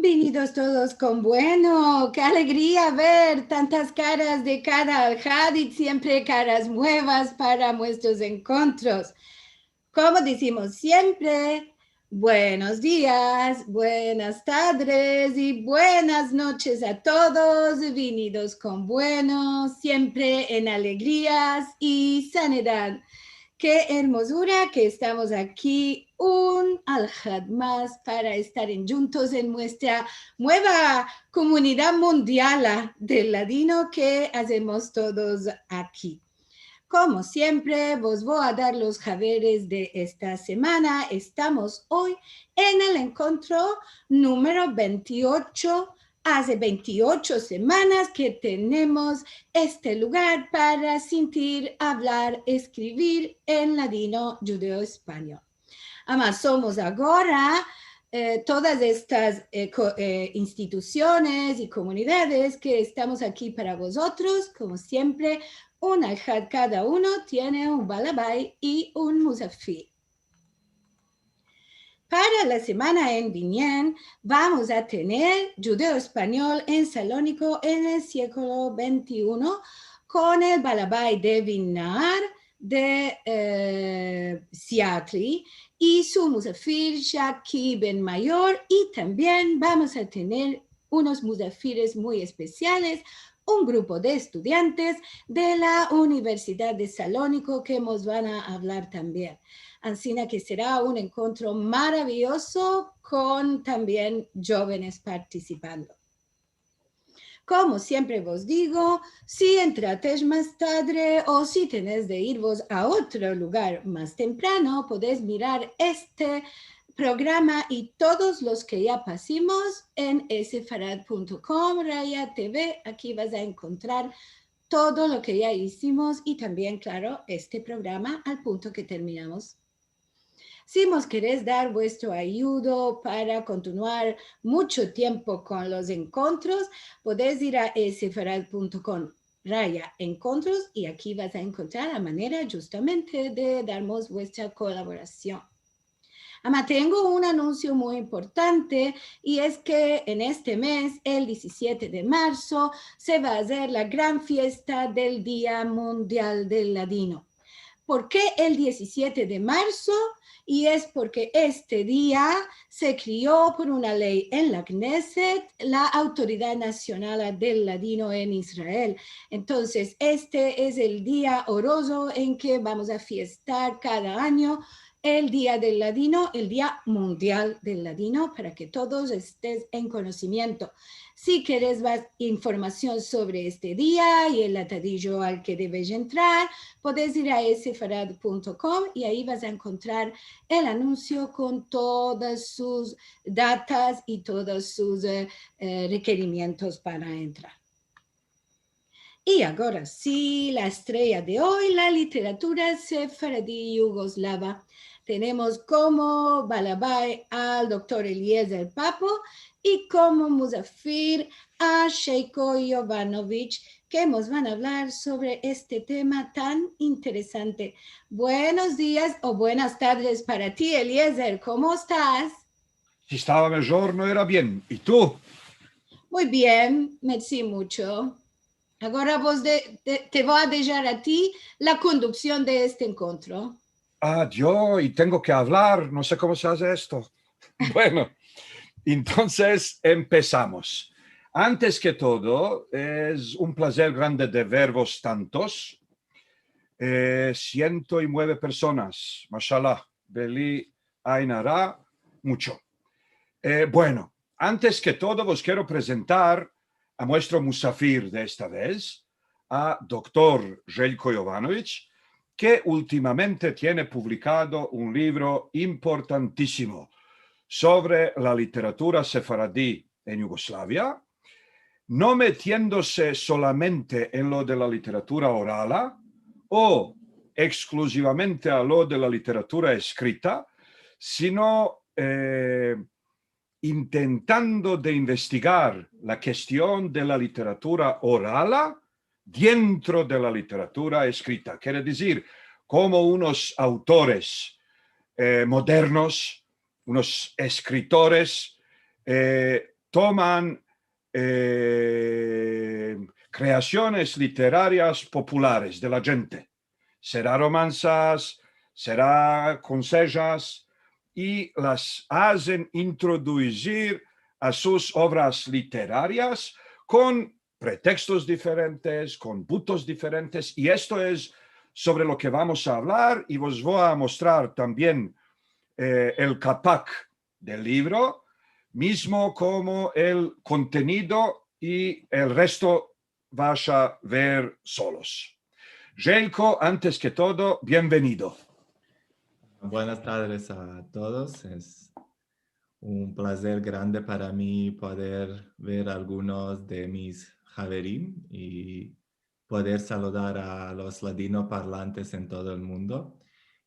Venidos todos con bueno, qué alegría ver tantas caras de cara al Hadith, siempre caras nuevas para nuestros encuentros. Como decimos siempre, buenos días, buenas tardes y buenas noches a todos, venidos con bueno, siempre en alegrías y sanidad. Qué hermosura que estamos aquí un alhad más para estar juntos en nuestra nueva comunidad mundial del ladino que hacemos todos aquí. Como siempre, vos voy a dar los javeres de esta semana. Estamos hoy en el encuentro número 28. Hace 28 semanas que tenemos este lugar para sentir, hablar, escribir en ladino judeo-español. Además, somos ahora todas estas instituciones y comunidades que estamos aquí para vosotros, como siempre, un alhad cada uno tiene un balabay y un musafir. Para la semana en Binyan vamos a tener judeo español en Salónico en el siglo XXI con el balabay de Vinnar de Seattle y su musafir Shaki Ben Mayor, y también vamos a tener unos musafires muy especiales, un grupo de estudiantes de la Universidad de Salónico que nos van a hablar también. Así que será un encuentro maravilloso con también jóvenes participando. Como siempre vos digo, si entrates más tarde o si tenés de ir vos a otro lugar más temprano, podés mirar este programa y todos los que ya pasamos en sfarad.com, Raya TV. Aquí vas a encontrar todo lo que ya hicimos y también, claro, este programa al punto que terminamos. Si nos queréis dar vuestro ayudo para continuar mucho tiempo con los encuentros, podéis ir a sfarad.com encuentros y aquí vas a encontrar la manera justamente de darnos vuestra colaboración. Ama, tengo un anuncio muy importante y es que en este mes, el 17 de marzo, se va a hacer la gran fiesta del Día Mundial del Ladino. ¿Por qué el 17 de marzo? Y es porque este día se crió por una ley en la Knesset, la Autoridad Nacional del Ladino en Israel. Entonces, este es el día oroso en que vamos a fiestar cada año el Día del Ladino, el Día Mundial del Ladino, para que todos estés en conocimiento. Si quieres más información sobre este día y el atadillo al que debes entrar, puedes ir a sfarad.com y ahí vas a encontrar el anuncio con todas sus datas y todos sus requerimientos para entrar. Y ahora sí, la estrella de hoy, la literatura sefaradí yugoslava. Tenemos como balabay al doctor Eliezer Papo y como musafir a Sheiko Jovanovic, que nos van a hablar sobre este tema tan interesante. Buenos días o buenas tardes para ti, Eliezer. ¿Cómo estás? Si estaba mejor, no era bien. ¿Y tú? Muy bien, merci mucho. Ahora te voy a dejar a ti la conducción de este encuentro. Ah, yo y tengo que hablar. No sé cómo se hace esto. Bueno, entonces empezamos. Antes que todo, es un placer grande de veros tantos. 109 personas. Mashallah. Beli Ainara. Mucho. Bueno, antes que todo, os quiero presentar a nuestro musafir de esta vez, a doctor Željko Jovanovic, que últimamente tiene publicado un libro importantísimo sobre la literatura sefaradí en Yugoslavia, no metiéndose solamente en lo de la literatura oral o exclusivamente a lo de la literatura escrita, sino intentando de investigar la cuestión de la literatura oral dentro de la literatura escrita. Quiere decir, como unos autores modernos, unos escritores, toman creaciones literarias populares de la gente. Será romanzas, será consejas, y las hacen introducir a sus obras literarias con pretextos diferentes, con puntos diferentes, y esto es sobre lo que vamos a hablar, y os voy a mostrar también el capac del libro, mismo como el contenido, y el resto vas a ver solos. Željko, antes que todo, bienvenido. Buenas tardes a todos. Es un placer grande para mí poder ver a algunos de mis Javerim y poder saludar a los ladinoparlantes en todo el mundo.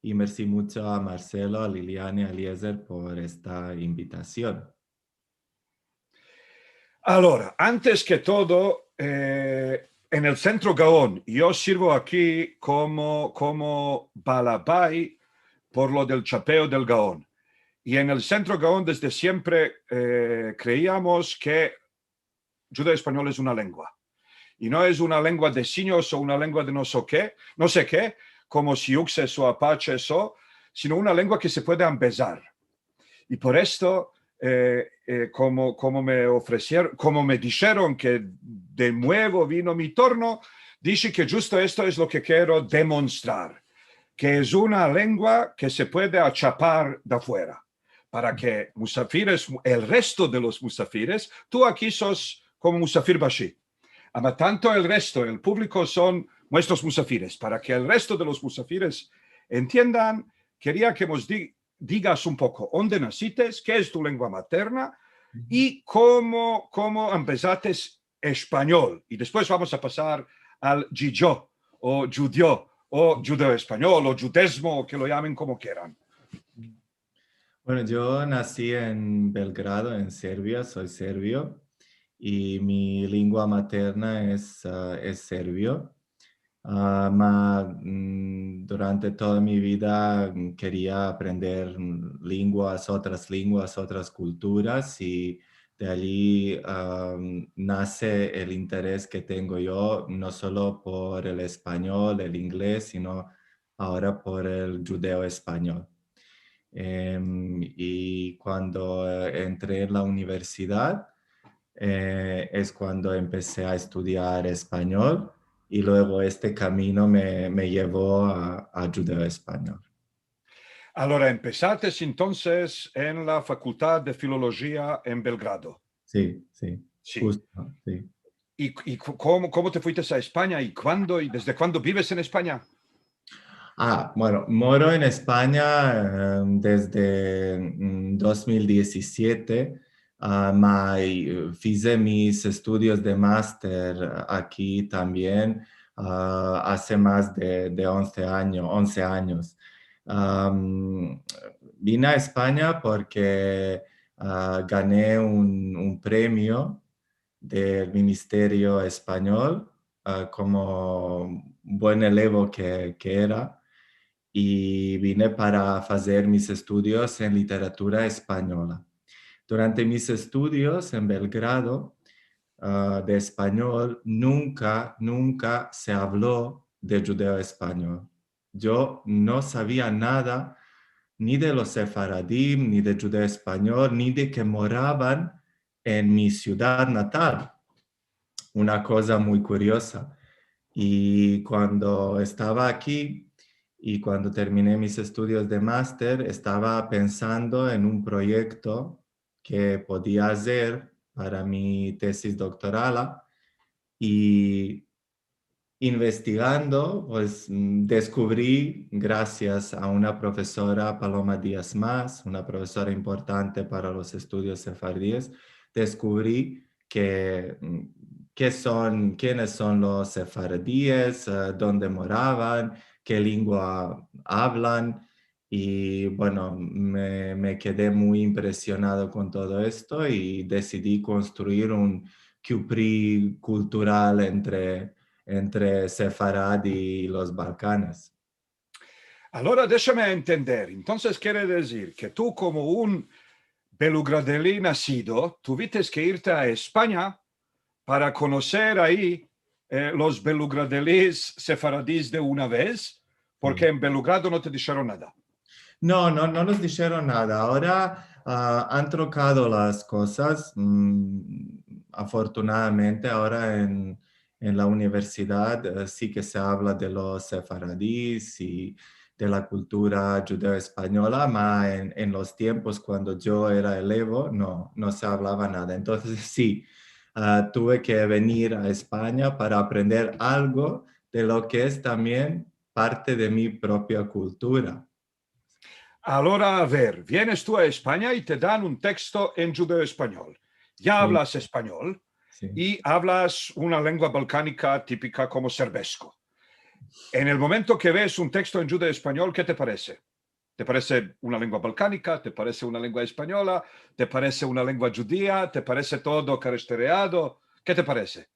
Y merci mucho a Marcelo, a Liliana y a Eliezer por esta invitación. Ahora, antes que todo, en el Centro Gaón, yo sirvo aquí como balabay por lo del chapeo del Gaón. Y en el Centro Gaón desde siempre creíamos que judeo-español es una lengua. Y no es una lengua de signos o una lengua de no sé qué, como siuxes o apaches sino una lengua que se puede empezar. Y por esto, como me dijeron que de nuevo vino mi turno, dije que justo esto es lo que quiero demostrar, que es una lengua que se puede achapar de afuera, para que musafires, el resto de los musafires, tú aquí sos como musafir bashi, ama tanto el resto, el público son nuestros musafires, para que el resto de los musafires entiendan, quería que nos digas un poco dónde naciste, qué es tu lengua materna y cómo empezaste español. Y después vamos a pasar al jidyo o judío o judeo-español o judesmo, o que lo llamen como quieran. Bueno, yo nací en Belgrado, en Serbia, soy serbio y mi lengua materna es serbio. Durante toda mi vida quería aprender otras lenguas, otras culturas y de allí nace el interés que tengo yo, no solo por el español, el inglés, sino ahora por el judeo español. Y cuando entré en la universidad, es cuando empecé a estudiar español y luego este camino me llevó a judeo español. Ahora, empezaste entonces en la Facultad de Filología en Belgrado. Sí. Justo, sí. ¿Y cómo te fuiste a España y cuándo y desde cuándo vives en España? Bueno, moro en España desde 2017, hice mis estudios de máster aquí también hace más de 11 años. Vine a España porque gané un premio del Ministerio Español como buen elevo que era. Y vine para hacer mis estudios en literatura española. Durante mis estudios en Belgrado de español, nunca se habló de judeo español. Yo no sabía nada ni de los sefaradim, ni de judeo español, ni de que moraban en mi ciudad natal. Una cosa muy curiosa. Y cuando estaba aquí, y cuando terminé mis estudios de máster, estaba pensando en un proyecto que podía hacer para mi tesis doctoral y investigando, pues descubrí, gracias a una profesora, Paloma Díaz Mas, una profesora importante para los estudios sefardíes, descubrí quiénes son los sefardíes, dónde moraban, qué lengua hablan. Y bueno, me quedé muy impresionado con todo esto y decidí construir un cupri cultural entre Sefarad y los Balcanes. Ahora déjame entender. Entonces quiere decir que tú como un Belugradeli nacido, tuviste que irte a España para conocer ahí los belugradelis sefaradíes de una vez, porque en Belgrado no te dijeron nada. No nos dijeron nada. Ahora han trocado las cosas. Afortunadamente, ahora en la universidad sí que se habla de los sefaradíes y de la cultura judeo-española, pero en los tiempos cuando yo era elevo no se hablaba nada. Entonces sí, tuve que venir a España para aprender algo de lo que es también parte de mi propia cultura. Ahora, a ver, vienes tú a España y te dan un texto en judeo-español. Ya Sí. hablas español Sí. y hablas una lengua balcánica típica como serbesco. En el momento que ves un texto en judeo-español, ¿qué te parece? ¿Te parece una lengua balcánica? ¿Te parece una lengua española? ¿Te parece una lengua judía? ¿Te parece todo carestereado? ¿Qué te parece?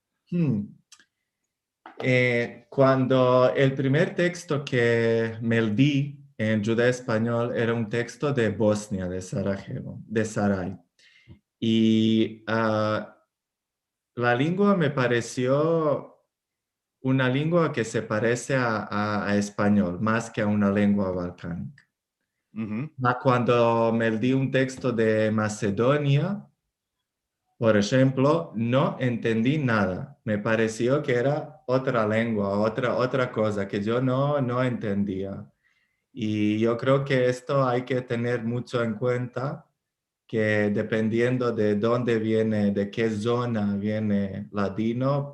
Cuando el primer texto que me di en judeo-español era un texto de Bosnia, de Sarajevo, de Saray. Y la lengua me pareció una lengua que se parece a español, más que a una lengua balcánica. Cuando me di un texto de Macedonia, por ejemplo, no entendí nada. Me pareció que era otra lengua, otra cosa que yo no entendía. Y yo creo que esto hay que tener mucho en cuenta, que dependiendo de dónde viene, de qué zona viene ladino,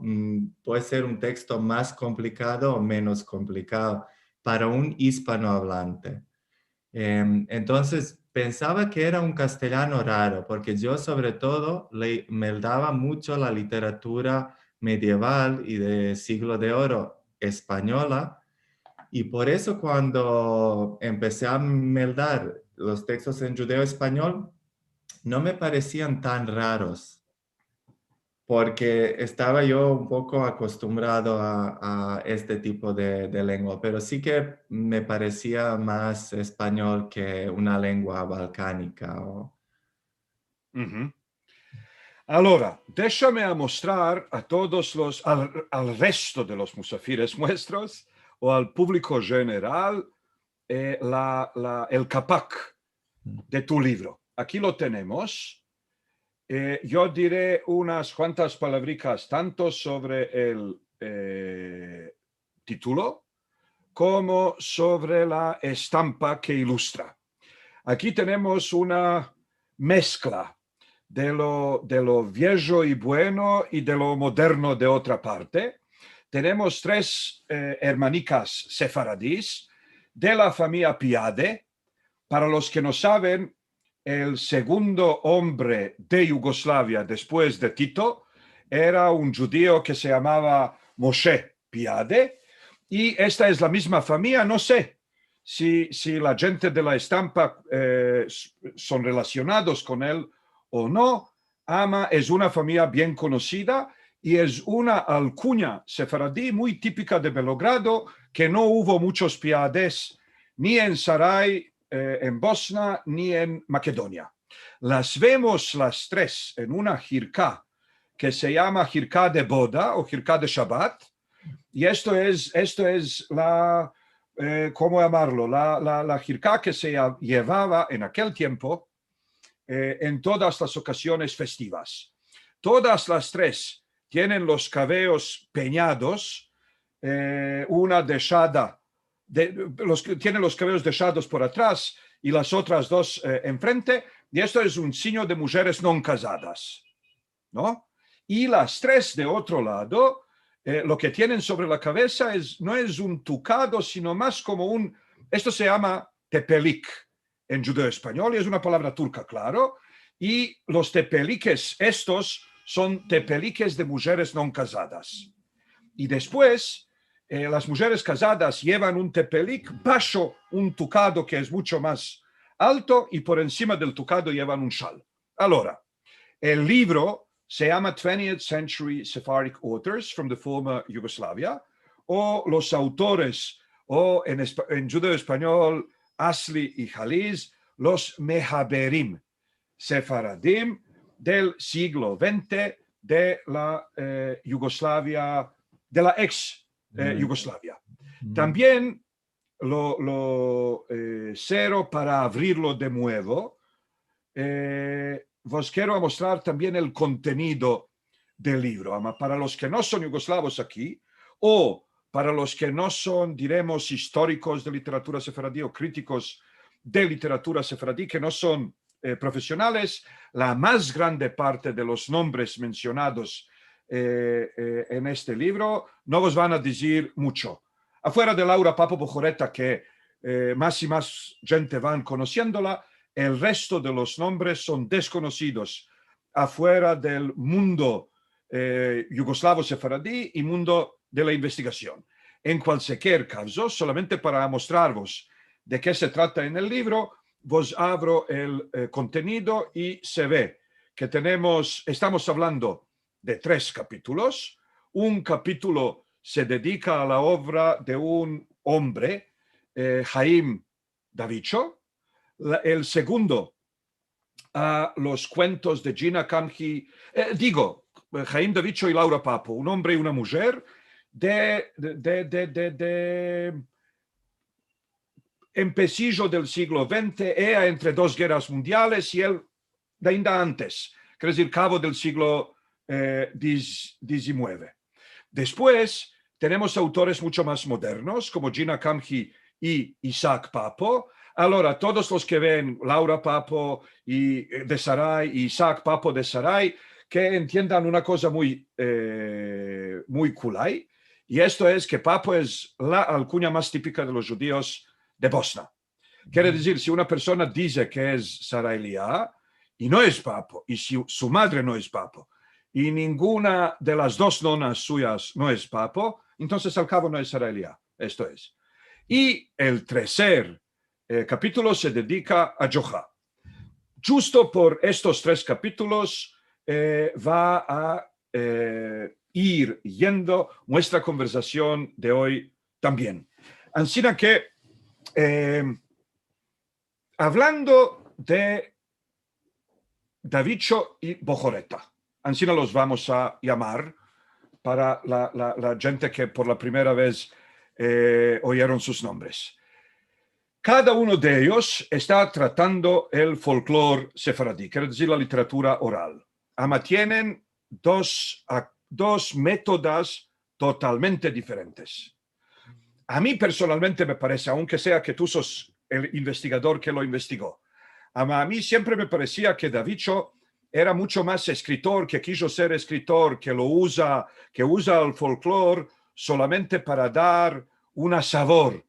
puede ser un texto más complicado o menos complicado para un hispanohablante. Entonces pensaba que era un castellano raro, porque yo sobre todo me daba mucho la literatura medieval y de siglo de oro española, y por eso cuando empecé a meldar los textos en judeo español, no me parecían tan raros, porque estaba yo un poco acostumbrado a este tipo de lengua, pero sí que me parecía más español que una lengua balcánica. Ahora, déjame a mostrar a todos al resto de los musafires nuestros o al público general el capac de tu libro. Aquí lo tenemos. Yo diré unas cuantas palabricas tanto sobre el título como sobre la estampa que ilustra. Aquí tenemos una mezcla de lo viejo y bueno y de lo moderno de otra parte. Tenemos tres hermanicas sefaradís de la familia Piade. Para los que no saben, el segundo hombre de Yugoslavia después de Tito era un judío que se llamaba Moshe Piade, y esta es la misma familia. No sé si la gente de la estampa son relacionados con él o no. Ama es una familia bien conocida y es una alcuña sefaradí muy típica de Belgrado, que no hubo muchos Piades ni en Saray, en Bosnia, ni en Macedonia. Las vemos las tres en una jirká que se llama jirká de boda o jirká de Shabbat, y esto es la, ¿cómo llamarlo? La jirká que se llevaba en aquel tiempo en todas las ocasiones festivas. Todas las tres tienen los cabellos peinados, una deshada, tiene los cabellos dejados por atrás y las otras dos enfrente, y esto es un signo de mujeres no casadas, ¿no? Y las tres de otro lado, lo que tienen sobre la cabeza no es un tucado, sino más como esto se llama tepelik en judeo español, y es una palabra turca, claro, y los tepeliques estos son tepeliques de mujeres no casadas. Y después, las mujeres casadas llevan un tepelik bajo un tucado que es mucho más alto, y por encima del tucado llevan un shal. Ahora, el libro se llama 20th Century Sephardic Authors from the Former Yugoslavia, o los autores, o en judeo español, Asli y Jaliz, los Mehaberim, sefaradim del siglo XX de la Yugoslavia, de la ex Yugoslavia. También lo cero para abrirlo de nuevo. Vos quiero mostrar también el contenido del libro. Para los que no son yugoslavos aquí, o para los que no son, diremos, históricos de literatura sefaradí o críticos de literatura sefaradí, que no son profesionales, la más grande parte de los nombres mencionados en este libro no vos van a decir mucho. Afuera de Laura Papo Bojoreta, que más y más gente van conociéndola, el resto de los nombres son desconocidos afuera del mundo yugoslavo sefaradí y mundo de la investigación. En cualquier caso, solamente para mostraros de qué se trata en el libro, vos abro el contenido y se ve que estamos hablando de 3 capítulos. Un capítulo se dedica a la obra de un hombre, Haim Davicho. El segundo a los cuentos de Gina Kamji, Haim Davicho y Laura Papo, un hombre y una mujer empecillo del siglo XX, entre 2 guerras mundiales y él de ainda antes, que es el cabo del siglo XIX. Después tenemos autores mucho más modernos, como Gina Kamji y Isaac Papo. Ahora, todos los que ven Laura Papo y de Sarai y Isaac Papo de Sarai, que entiendan una cosa muy kulay, y esto es que Papo es la alcuña más típica de los judíos de Bosnia. Quiere decir, si una persona dice que es Sarailia y no es Papo, y si su madre no es Papo, y ninguna de las 2 nonas suyas no es Papo, entonces al cabo no es Sarailia. Esto es. Y el tercer capítulo se dedica a Joha. Justo por estos 3 capítulos va a ir yendo nuestra conversación de hoy también. Así que, hablando de Davicho y Bojoreta, así los vamos a llamar para la gente que por la primera vez oyeron sus nombres. Cada uno de ellos está tratando el folclore sefaradí, quiere decir la literatura oral. Tienen dos métodos totalmente diferentes. A mí personalmente me parece, aunque sea que tú sos el investigador que lo investigó, a mí siempre me parecía que Davicho era mucho más escritor, que quiso ser escritor, que usa el folclore solamente para dar un sabor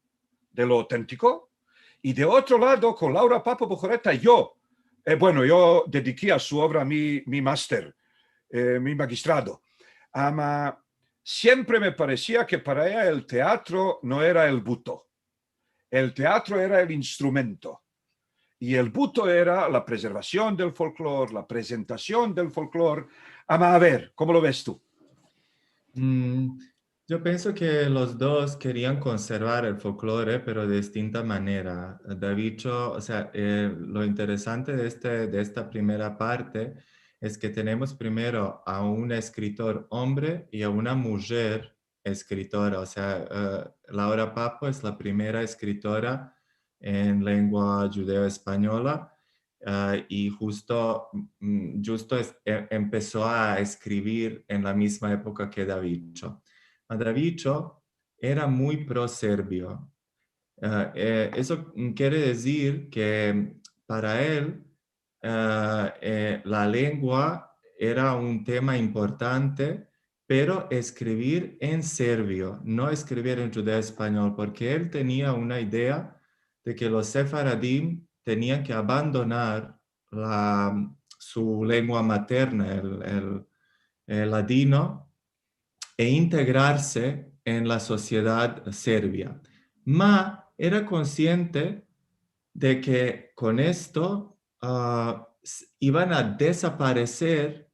de lo auténtico. Y de otro lado, con Laura Papo Bojoreta, yo dediqué a su obra mi máster, mi magistrado. Siempre me parecía que para ella el teatro no era el buto. El teatro era el instrumento. Y el buto era la preservación del folclore, la presentación del folclore. A ver, ¿cómo lo ves tú? Yo pienso que los dos querían conservar el folclore, pero de distinta manera. Davicho, o sea, lo interesante de esta primera parte es que tenemos primero a un escritor hombre y a una mujer escritora. O sea, Laura Papo es la primera escritora en lengua judeo-española y justo empezó a escribir en la misma época que Davicho. Davicho era muy pro-serbio. Eso quiere decir que para él la lengua era un tema importante, pero escribir en serbio, no escribir en judeo-español, porque él tenía una idea de que los sefaradim tenían que abandonar su lengua materna, el ladino, e integrarse en la sociedad serbia. Ma era consciente de que con esto iban a desaparecer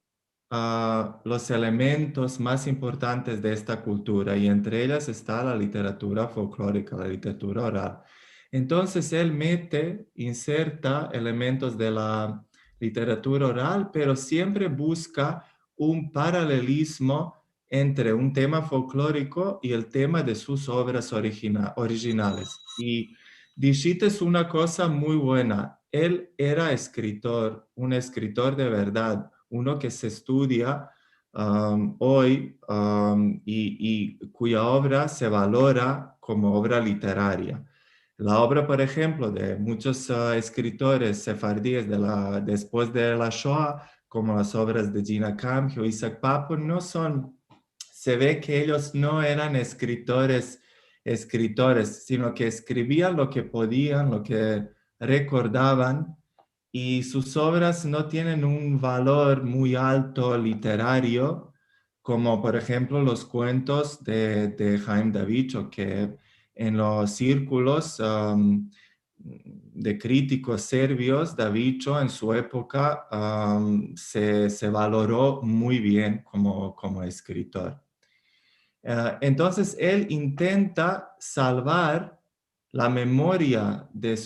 los elementos más importantes de esta cultura, y entre ellas está la literatura folclórica, la literatura oral. Entonces él inserta elementos de la literatura oral, pero siempre busca un paralelismo entre un tema folclórico y el tema de sus obras originales. Y Dishit es una cosa muy buena. Él era escritor, un escritor de verdad, uno que se estudia hoy y cuya obra se valora como obra literaria. La obra, por ejemplo, de muchos escritores sefardíes después de la Shoah, como las obras de Gina Kamp o Isaac Papo, se ve que ellos no eran escritores, sino que escribían lo que podían, lo que recordaban, y sus obras no tienen un valor muy alto literario, como por ejemplo los cuentos de Chaim Davicho, que en los círculos de críticos serbios, Davicho en su época se valoró muy bien como escritor. Entonces, él intenta salvar la memoria de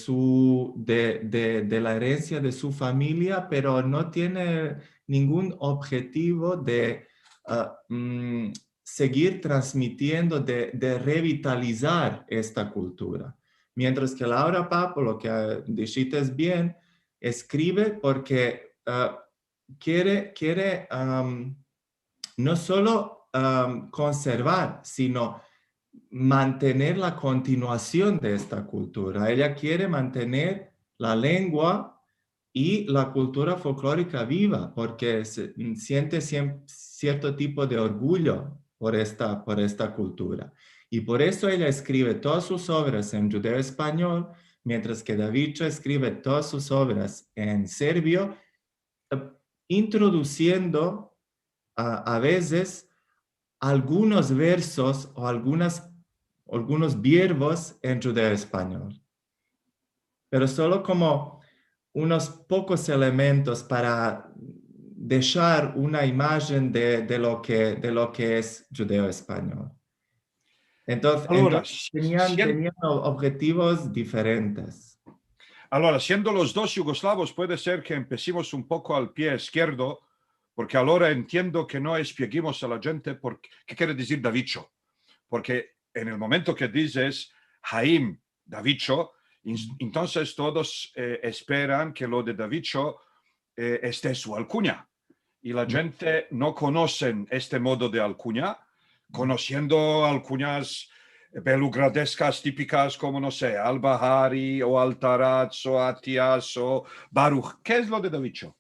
la herencia de su familia, pero no tiene ningún objetivo de seguir transmitiendo, de revitalizar esta cultura. Mientras que Laura Papo, lo que dices bien, escribe porque quiere no solo conservar, sino mantener la continuación de esta cultura. Ella quiere mantener la lengua y la cultura folclórica viva porque siente cierto tipo de orgullo por esta cultura. Y por eso ella escribe todas sus obras en judeo español, mientras que Davicho escribe todas sus obras en serbio, introduciendo a veces algunos versos o algunos verbos en judeo español, pero solo como unos pocos elementos para dejar una imagen de lo que es judeo español. Allora, Entonces tenían objetivos diferentes. allora, siendo los dos yugoslavos, puede ser que empecemos un poco al pie izquierdo, porque ahora entiendo que no expliquemos a la gente qué quiere decir Davicho, porque en el momento que dices Chaim Davicho, entonces todos esperan que lo de Davicho esté su alcuña, y la gente no conoce este modo de alcuña, conociendo alcuñas belugradescas típicas como, no sé, Al-Bahari o Altaraz o Atias o Baruch. ¿Qué es lo de Davicho?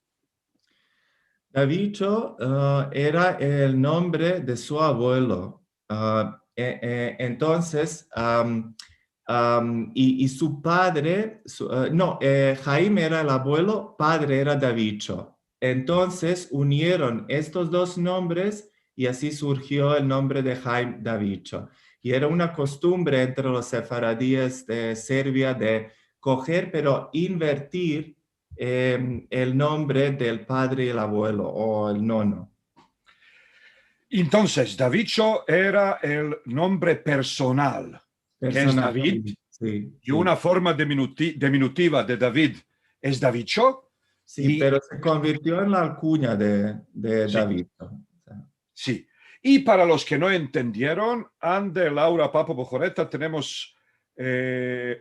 Davicho era el nombre de su abuelo. Entonces, y su padre, Jaime era el abuelo, padre era Davicho. Entonces unieron estos dos nombres y así surgió el nombre de Jaime Davicho. Y era una costumbre entre los sefaradíes de Serbia de coger, pero invertir el nombre del padre y el abuelo o el nono. Entonces, Davicho era el nombre personal, que es David, Sí, y una forma diminutiva de David es Davicho. sí, pero se convirtió en la alcuña de sí, Davicho. Sí. Y para los que no entendieron, ante Laura Papo Bojoreta tenemos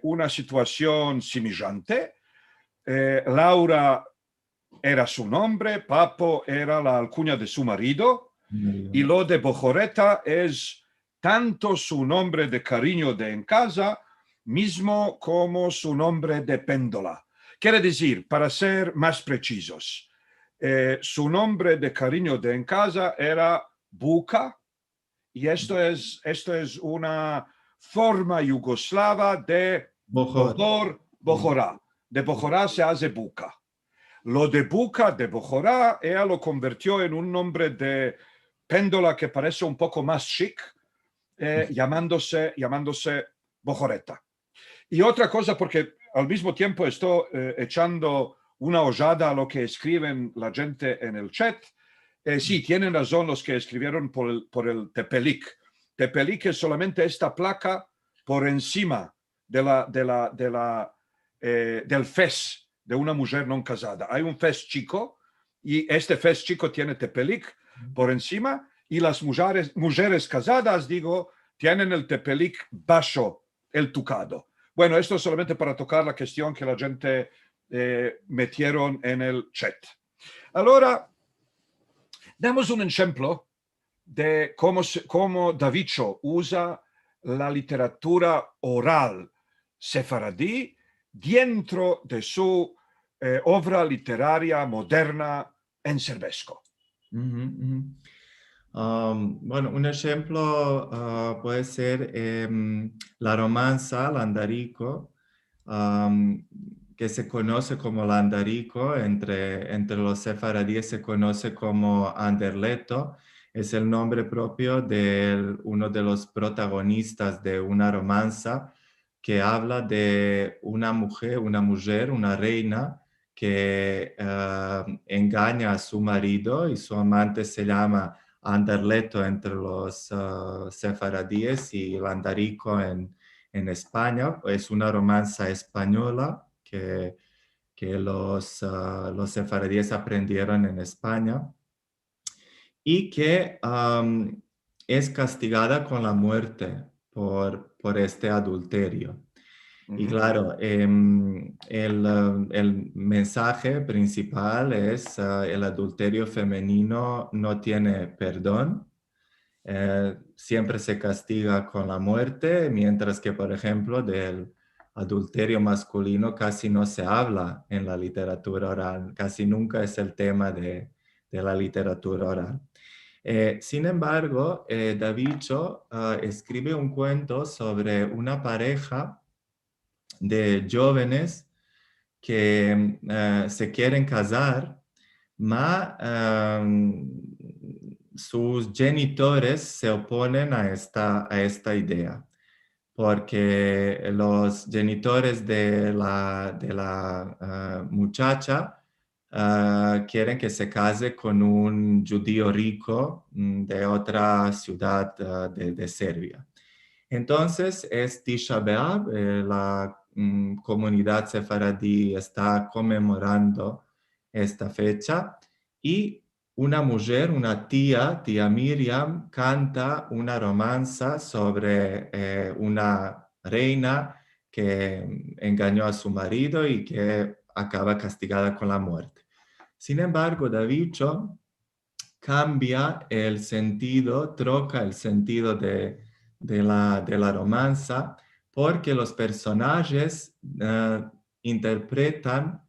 una situación semejante. Laura era su nombre, Papo era la alcuña de su marido, y lo de Bojoreta es tanto su nombre de cariño de en casa, mismo como su nombre de péndola. Quiere decir, para ser más precisos, su nombre de cariño de en casa era Buka, y esto es una forma yugoslava de Bojorá. De Bojorá se hace Buka. Lo de Buka de Bojorá, ella lo convirtió en un nombre de péndola que parece un poco más chic, llamándose Bojoreta. Y otra cosa, porque al mismo tiempo estoy echando una ollada a lo que escriben la gente en el chat. Sí, tienen razón los que escribieron por el Tepelik. Tepelik es solamente esta placa por encima del fez de una mujer no casada. Hay un fez chico y este fez chico tiene tepelic por encima y las mujeres casadas, digo, tienen el tepelic bajo el tucado. Bueno, esto es solamente para tocar la cuestión que la gente metieron en el chat. Ahora, damos un ejemplo de cómo Davicho usa la literatura oral sefaradí dentro de su obra literaria moderna en serbesco. Bueno, un ejemplo puede ser la romanza Landarico, que se conoce como Landarico, entre los sefaradíes se conoce como Anderleto. Es el nombre propio de uno de los protagonistas de una romanza que habla de una mujer, una reina, que engaña a su marido y su amante se llama Anderleto entre los sefaradíes y Landarico en España. Es una romanza española que los sefaradíes aprendieron en España y que es castigada con la muerte por este adulterio. Y claro, el mensaje principal es el adulterio femenino no tiene perdón. Siempre se castiga con la muerte, mientras que, por ejemplo, del adulterio masculino casi no se habla en la literatura oral, casi nunca es el tema de la literatura oral. Sin embargo, Davicho escribe un cuento sobre una pareja de jóvenes que se quieren casar, pero sus genitores se oponen a esta idea, porque los genitores de la muchacha quieren que se case con un judío rico de otra ciudad de Serbia. Entonces es Tisha B'Av, la comunidad sefaradí está conmemorando esta fecha y una mujer, una tía Miriam, canta una romanza sobre una reina que engañó a su marido y que acaba castigada con la muerte. Sin embargo, Davicho cambia el sentido, troca el sentido de la romanza, porque los personajes interpretan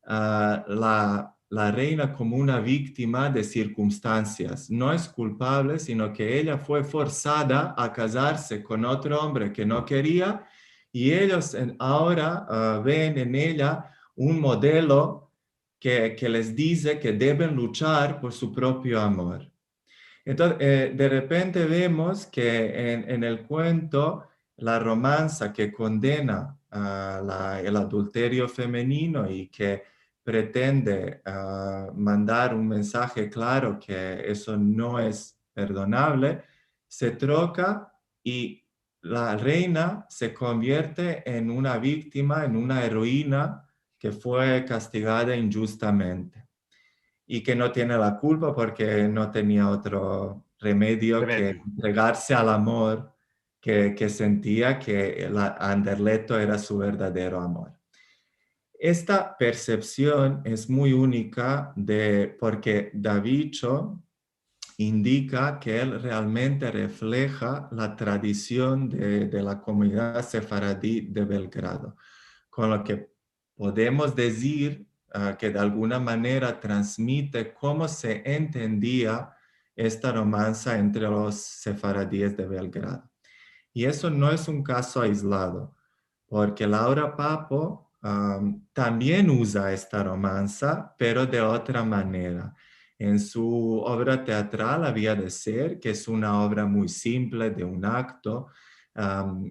la reina como una víctima de circunstancias. No es culpable, sino que ella fue forzada a casarse con otro hombre que no quería y ellos ahora ven en ella un modelo que les dice que deben luchar por su propio amor. Entonces, de repente vemos que en el cuento, la romanza que condena el adulterio femenino y que pretende mandar un mensaje claro que eso no es perdonable, se troca y la reina se convierte en una víctima, en una heroína que fue castigada injustamente y que no tiene la culpa porque no tenía otro remedio que entregarse al amor que sentía que Anderleto era su verdadero amor. Esta percepción es muy única porque Davicho indica que él realmente refleja la tradición de la comunidad sefaradí de Belgrado, con lo que podemos decir que de alguna manera transmite cómo se entendía esta romanza entre los sefaradíes de Belgrado. Y eso no es un caso aislado, porque Laura Papo también usa esta romanza, pero de otra manera. En su obra teatral Había de ser, que es una obra muy simple de un acto,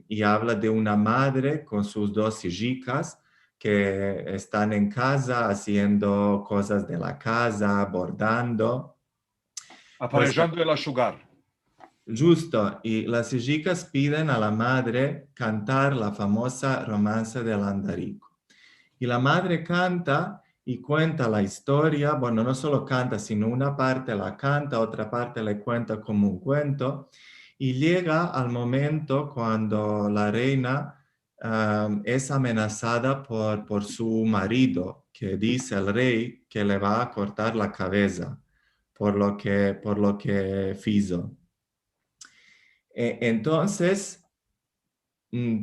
y habla de una madre con sus dos hijicas que están en casa haciendo cosas de la casa, bordando. Aparejando el asciugar. Justo, y las hijicas piden a la madre cantar la famosa romanza del Andarico. Y la madre canta y cuenta la historia, bueno, no solo canta, sino una parte la canta, otra parte le cuenta como un cuento, y llega al momento cuando la reina es amenazada por su marido, que dice al rey que le va a cortar la cabeza por lo que hizo. Entonces,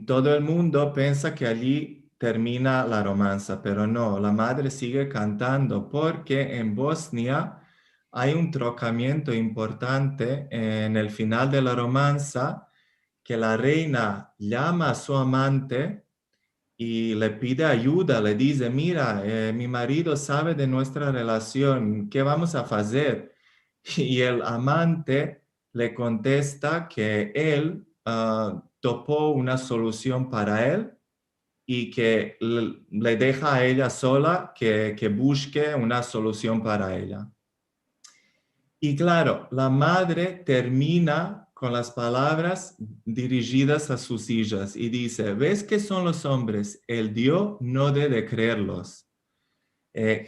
todo el mundo piensa que allí termina la romanza, pero no, la madre sigue cantando porque en Bosnia hay un trocamiento importante en el final de la romanza que la reina llama a su amante y le pide ayuda, le dice, mira, mi marido sabe de nuestra relación, ¿qué vamos a hacer? Y el amante le contesta que él topó una solución para él y que le deja a ella sola que busque una solución para ella. Y claro, la madre termina con las palabras dirigidas a sus hijas y dice, ¿ves qué son los hombres? El Dios no debe creerlos.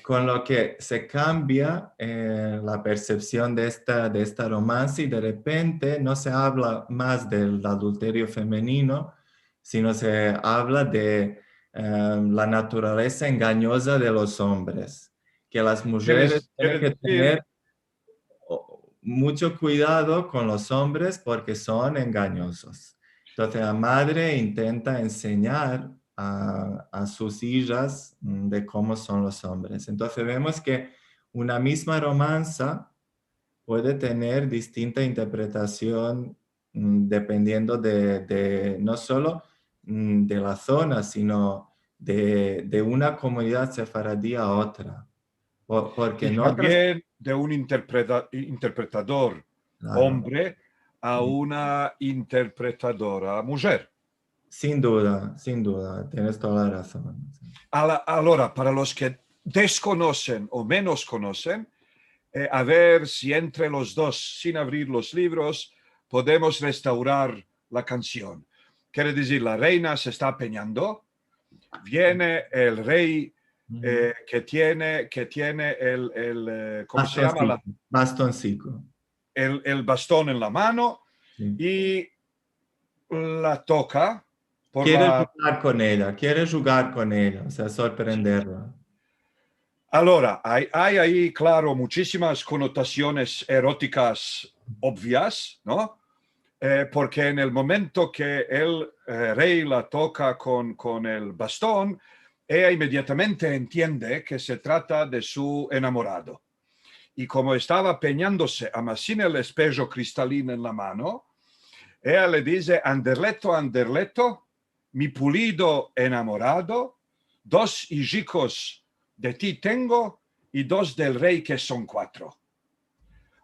Con lo que se cambia la percepción de esta romance y de repente no se habla más del adulterio femenino, sino se habla de la naturaleza engañosa de los hombres, que las mujeres tienen que tener mucho cuidado con los hombres porque son engañosos. Entonces la madre intenta enseñar a sus hijas de cómo son los hombres. Entonces vemos que una misma romanza puede tener distinta interpretación dependiendo no solo de la zona, sino de una comunidad sefaradí a otra. Porque Y en otras... también de un interpretador Claro. hombre a una interpretadora mujer. Sin duda, tienes toda la razón. Ahora, para los que desconocen o menos conocen, a ver si entre los dos, sin abrir los libros, podemos restaurar la canción. Quiere decir, la reina se está peñando, viene el rey que tiene ¿cómo se llama? Bastoncico. El bastón en la mano, Sí. y la toca por Quiere la... jugar con ella, o sea, sorprenderla. Ahora, hay ahí, claro, muchísimas connotaciones eróticas obvias, ¿no? Porque en el momento que el rey la toca con el bastón, ella inmediatamente entiende que se trata de su enamorado. Y como estaba peñándose, además sin el espejo cristalino en la mano, ella le dice, Anderleto, Anderleto, mi pulido enamorado, 2 hijicos de ti tengo y 2 del rey, que son 4.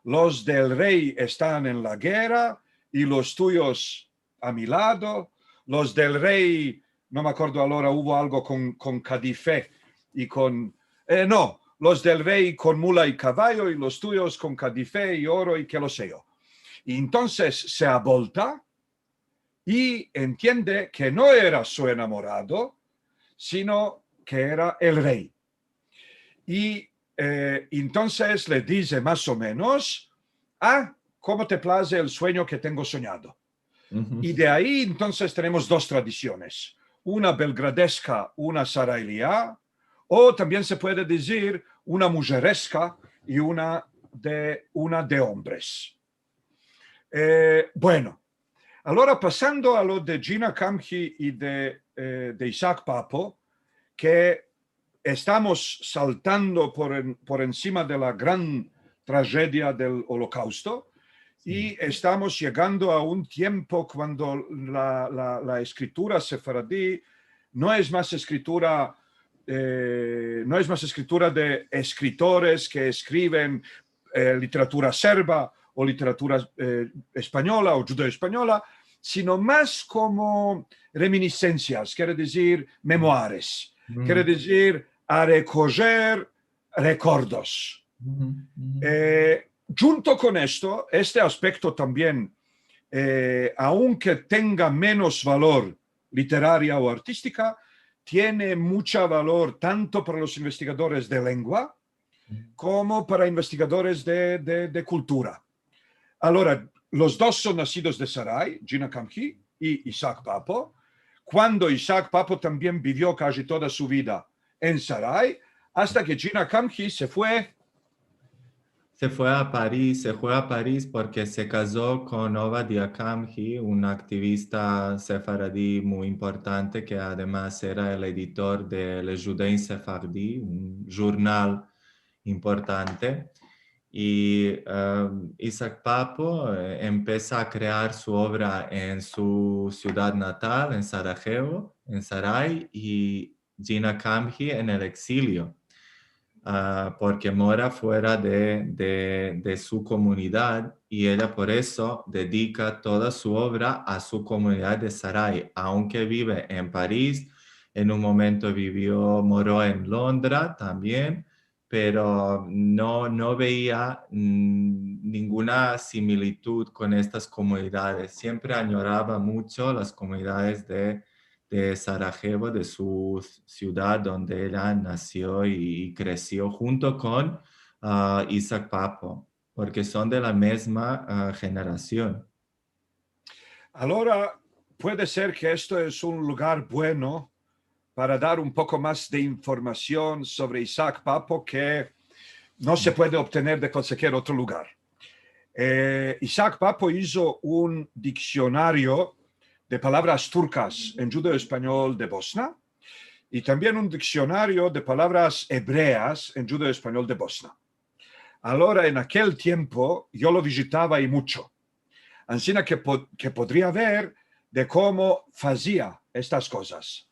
Los del rey están en la guerra y los tuyos a mi lado. Los del rey, no me acuerdo ahora, hubo algo con Cadife y con... no, los del rey con mula y caballo y los tuyos con Cadife y oro y que lo sé yo. Y entonces se avolta y entiende que no era su enamorado, sino que era el rey. Y entonces le dice más o menos, ¿cómo te place el sueño que tengo soñado? Y de ahí entonces tenemos 2 tradiciones, una belgradesca, una sarailía, o también se puede decir una mujeresca y una de hombres. Bueno, ahora pasando a lo de Gina Kamji y de Isaac Papo, que estamos saltando por encima de la gran tragedia del Holocausto, y estamos llegando a un tiempo cuando la escritura sefaradí no es más escritura de escritores que escriben literatura serba o literatura española o judeo-española, sino más como reminiscencias, quiere decir memoires, quiere decir a recoger recuerdos. Junto con esto, este aspecto también, aunque tenga menos valor literaria o artística, tiene mucho valor tanto para los investigadores de lengua como para investigadores de cultura. Ahora, los dos son nacidos de Sarai, Gina Kamhi y Isaac Papo, cuando Isaac Papo también vivió casi toda su vida en Sarai, hasta que Gina Kamhi se fue. Se fue a París porque se casó con Ovadia Kamhi, un activista sefaradí muy importante que además era el editor de Le Judain Sephardi, un jornal importante. Y Isaac Papo empieza a crear su obra en su ciudad natal, en Sarajevo, en Sarai, y Gina Kamhi en el exilio. Porque mora fuera de su comunidad y ella por eso dedica toda su obra a su comunidad de Sarai, aunque vive en París, en un momento moró en Londres también, pero no veía ninguna similitud con estas comunidades. Siempre añoraba mucho las comunidades de Sarajevo, de su ciudad donde ella nació y creció junto con Isaac Papo, porque son de la misma generación. Ahora, puede ser que esto es un lugar bueno para dar un poco más de información sobre Isaac Papo que no se puede obtener de cualquier otro lugar. Isaac Papo hizo un diccionario de palabras turcas en judeo-español de Bosnia y también un diccionario de palabras hebreas en judeo-español de Bosnia. Ahora, en aquel tiempo, yo lo visitaba y mucho. Así que podría ver de cómo hacía estas cosas.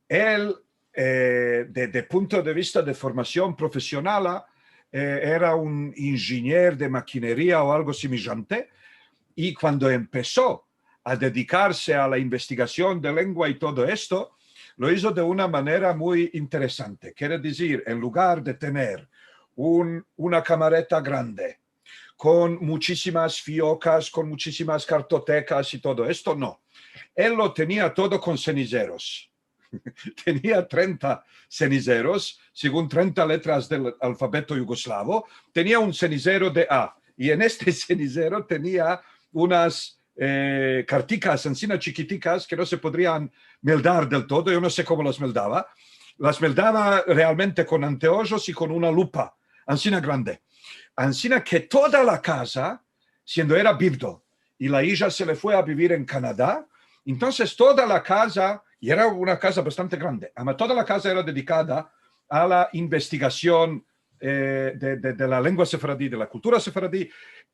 Él, desde el punto de vista de formación profesional, era un ingeniero de maquinaria o algo semejante, y cuando empezó a dedicarse a la investigación de lengua y todo esto, lo hizo de una manera muy interesante. Quiere decir, en lugar de tener una camareta grande, con muchísimas fiocas, con muchísimas cartotecas y todo esto, no. Él lo tenía todo con ceniceros. Tenía 30 ceniceros, según 30 letras del alfabeto yugoslavo. Tenía un cenicero de A, y en este cenicero tenía unas carticas encima chiquiticas que no se podrían meldar del todo. Yo no sé cómo las meldaba. Las meldaba realmente con anteojos y con una lupa, encima grande. Encima que toda la casa, siendo era viudo, y la hija se le fue a vivir en Canadá, entonces toda la casa, y era una casa bastante grande, toda la casa era dedicada a la investigación de la lengua sefaradí, de la cultura sefaradí,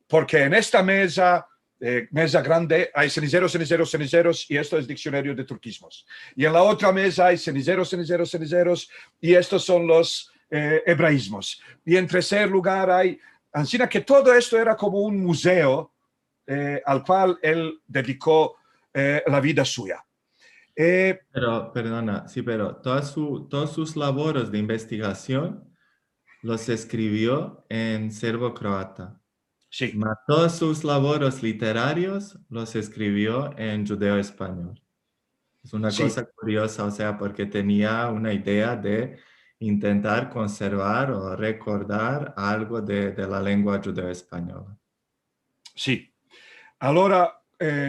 porque en esta mesa grande hay ceniceros, ceniceros, ceniceros, y esto es diccionario de turquismos. Y en la otra mesa hay ceniceros, ceniceros, ceniceros, y estos son los hebraísmos. Y en tercer lugar hay, así que todo esto era como un museo al cual él dedicó la vida suya. Pero, perdona, sí, pero todos sus labores de investigación los escribió en serbo-croata. Sí. Mas todos sus labores literarios los escribió en judeo-español. Es una Sí. cosa curiosa, o sea, porque tenía una idea de intentar conservar o recordar algo de la lengua judeo-española. Sí. Ahora,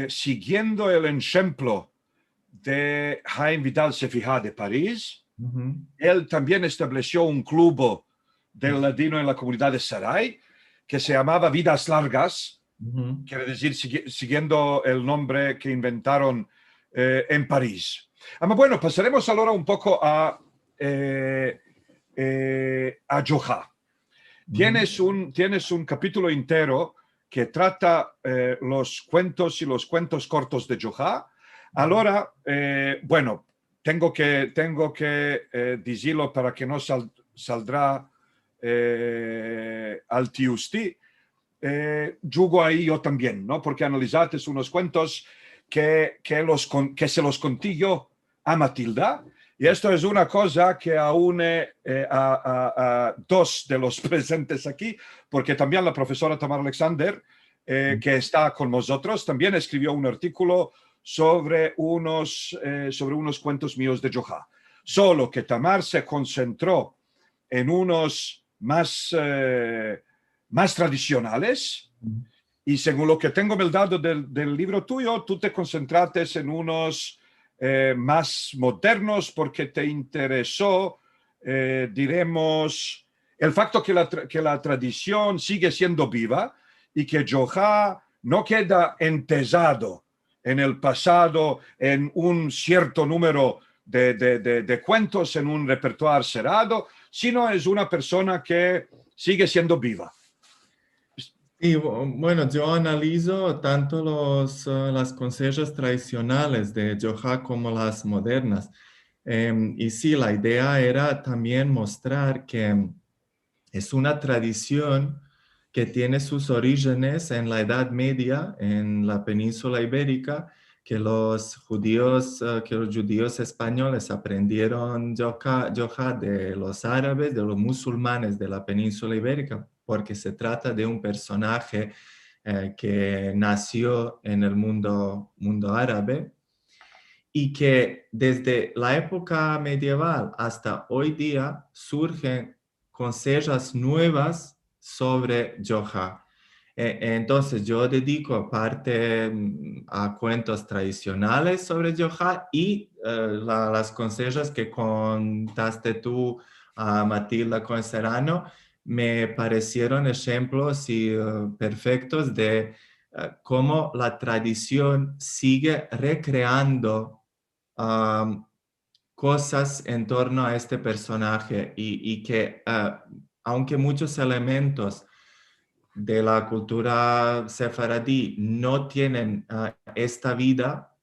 siguiendo el ejemplo de Jaime Vidal Sefija de París, él también estableció un club del ladino en la comunidad de Sarai que se llamaba Vidas Largas, quiere decir siguiendo el nombre que inventaron en París. Bueno, pasaremos ahora un poco a Johá. Tienes un capítulo entero que trata los cuentos y los cuentos cortos de Johá. Ahora, bueno, tengo que decirlo para que no saldrá al tiusti. Jugo ahí yo también, ¿no? Porque analizaste unos cuentos que se los conté yo a Matilda. Y esto es una cosa que une a dos de los presentes aquí, porque también la profesora Tamar Alexander, que está con nosotros, también escribió un artículo sobre unos cuentos míos de Johá. solo que Tamar se concentró en unos más tradicionales, y según lo que tengo dado del libro tuyo, tú te concentraste en unos más modernos porque te interesó, diremos, el facto que la tradición sigue siendo viva y que Johá no queda entesado en el pasado en un cierto número de cuentos en un repertorio cerrado, sino es una persona que sigue siendo viva. Y bueno, yo analizo tanto las consejas tradicionales de Johá como las modernas. Y sí, la idea era también mostrar que es una tradición que tiene sus orígenes en la Edad Media, en la península ibérica, que los judíos españoles aprendieron Johá de los árabes, de los musulmanes de la península ibérica, porque se trata de un personaje que nació en el mundo árabe y que desde la época medieval hasta hoy día surgen consejas nuevas sobre Johá. Entonces yo dedico parte a cuentos tradicionales sobre Johá y las consejas que contaste tú a Matilda Conserano me parecieron ejemplos perfectos de cómo la tradición sigue recreando cosas en torno a este personaje y que aunque muchos elementos de la cultura sefaradí no tienen esta vida,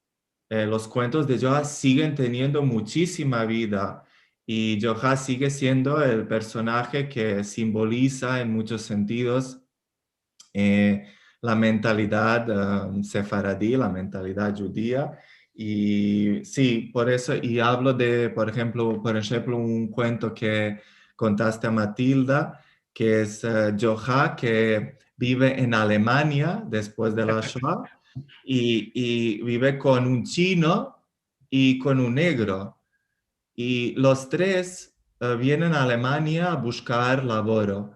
los cuentos de Johá siguen teniendo muchísima vida y Johá sigue siendo el personaje que simboliza en muchos sentidos la mentalidad sefaradí, la mentalidad judía. Y sí, por eso, y hablo de, por ejemplo, un cuento que contaste a Matilda, que es Johá, que vive en Alemania después de la Shoah, y vive con un chino y con un negro. Y los tres vienen a Alemania a buscar laboro.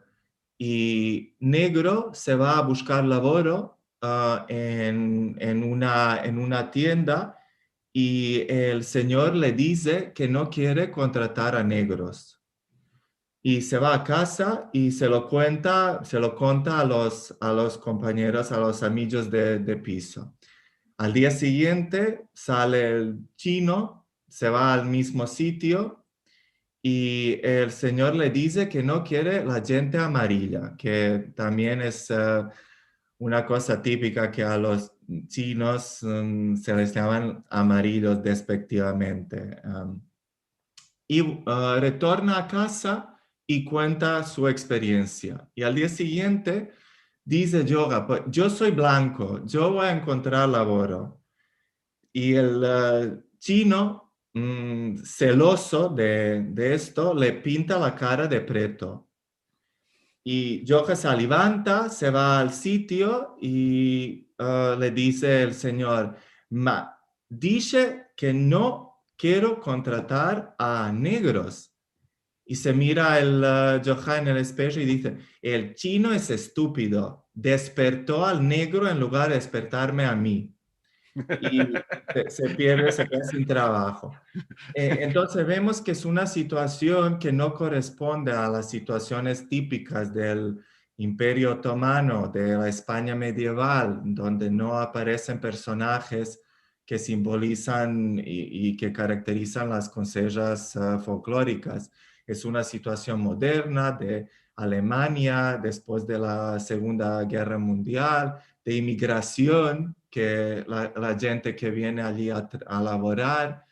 Y negro se va a buscar laboro en una tienda y el señor le dice que no quiere contratar a negros. Y se va a casa y se lo cuenta a los compañeros, a los amigos de piso. Al día siguiente sale el chino, se va al mismo sitio y el señor le dice que no quiere la gente amarilla, que también es una cosa típica que a los chinos se les llaman amarillos despectivamente. Y retorna a casa y cuenta su experiencia. Y al día siguiente dice Yoga, pues, yo soy blanco, yo voy a encontrar laboro. Y el chino, celoso de esto, le pinta la cara de preto. Y Yoga se levanta, se va al sitio y le dice el señor, ma, dice que no quiero contratar a negros. Y se mira el Johan en el espejo y dice, el chino es estúpido, despertó al negro en lugar de despertarme a mí. Y se pierde, se queda sin trabajo. Entonces vemos que es una situación que no corresponde a las situaciones típicas del Imperio Otomano, de la España medieval, donde no aparecen personajes que simbolizan y que caracterizan las consejas folclóricas. Es una situación moderna de Alemania después de la Segunda Guerra Mundial, de inmigración, que la gente que viene allí a laborar,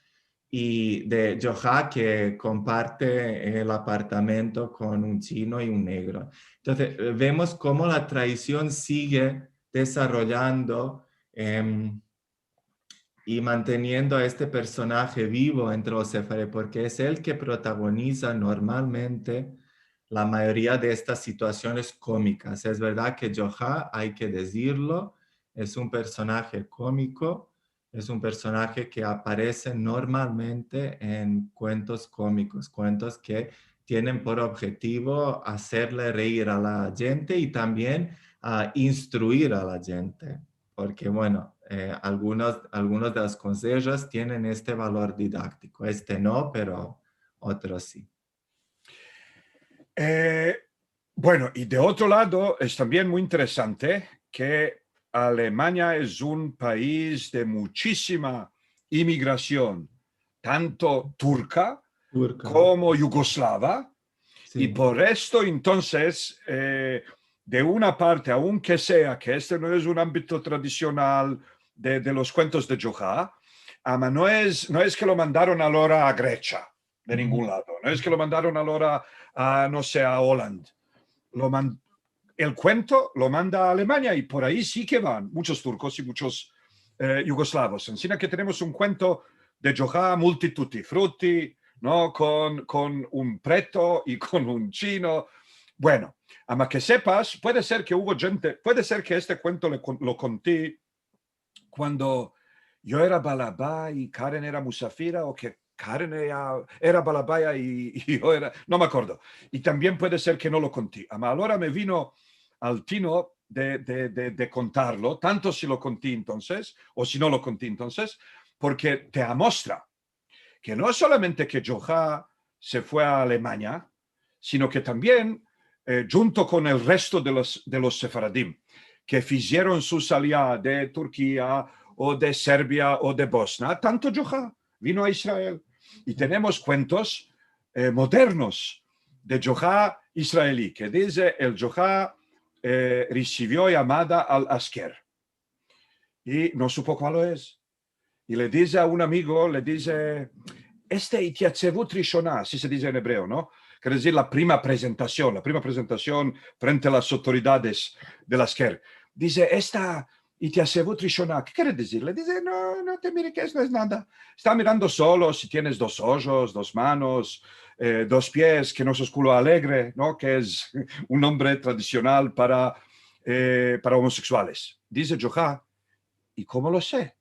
y de Johá que comparte el apartamento con un chino y un negro. Entonces, vemos cómo la tradición sigue desarrollando y manteniendo a este personaje vivo entre los sefarí, porque es el que protagoniza normalmente la mayoría de estas situaciones cómicas. Es verdad que Johá, hay que decirlo, es un personaje cómico, Es un personaje que aparece normalmente en cuentos cómicos, cuentos que tienen por objetivo hacerle reír a la gente y también instruir a la gente. Porque, bueno, algunos de los consejos tienen este valor didáctico. Este no, pero otros sí. Bueno, y de otro lado es también muy interesante que Alemania es un país de muchísima inmigración, tanto turca Turca. como yugoslava, y Sí. por esto entonces, de una parte, aunque sea que este no es un ámbito tradicional de los cuentos de Johá, no es que lo mandaron ahora a Grecia, de ningún lado, no es que lo mandaron ahora a, no sé, a Holanda. El cuento lo manda a Alemania y por ahí sí que van muchos turcos y muchos yugoslavos. Encima que tenemos un cuento de Johá multitutti frutti, ¿no? Con un preto y con un chino. Bueno, ama que sepas, puede ser que hubo gente, puede ser que este cuento lo conté cuando yo era balabá y Karen era musafira, o que Karen era balabaya y yo era, no me acuerdo. Y también puede ser que no lo conté. Ama ahora me vino al tino de contarlo, tanto si lo conté entonces, o si no lo conté entonces, porque te muestra que no es solamente que Johá se fue a Alemania, sino que también, junto con el resto de los sefaradim, que hicieron su salida de Turquía o de Serbia o de Bosnia, tanto Johá vino a Israel. Y tenemos cuentos modernos de Johá israelí, que dice el Johá recibió llamada al Asker y no supo cuál es. Y le dice a un amigo, le dice, este Itiatzevut Rishonah, así se dice en hebreo, ¿no? Quiere decir la primera presentación frente a las autoridades de la Asker. Dice, esta Itiatzevut Rishonah, ¿qué quiere decir? Le dice, no te mire que eso no es nada. Está mirando solo si tienes dos ojos, dos manos, dos pies, que no sos culo alegre, ¿no? Que es un nombre tradicional para homosexuales. Dice Johá, ¿y cómo lo sé?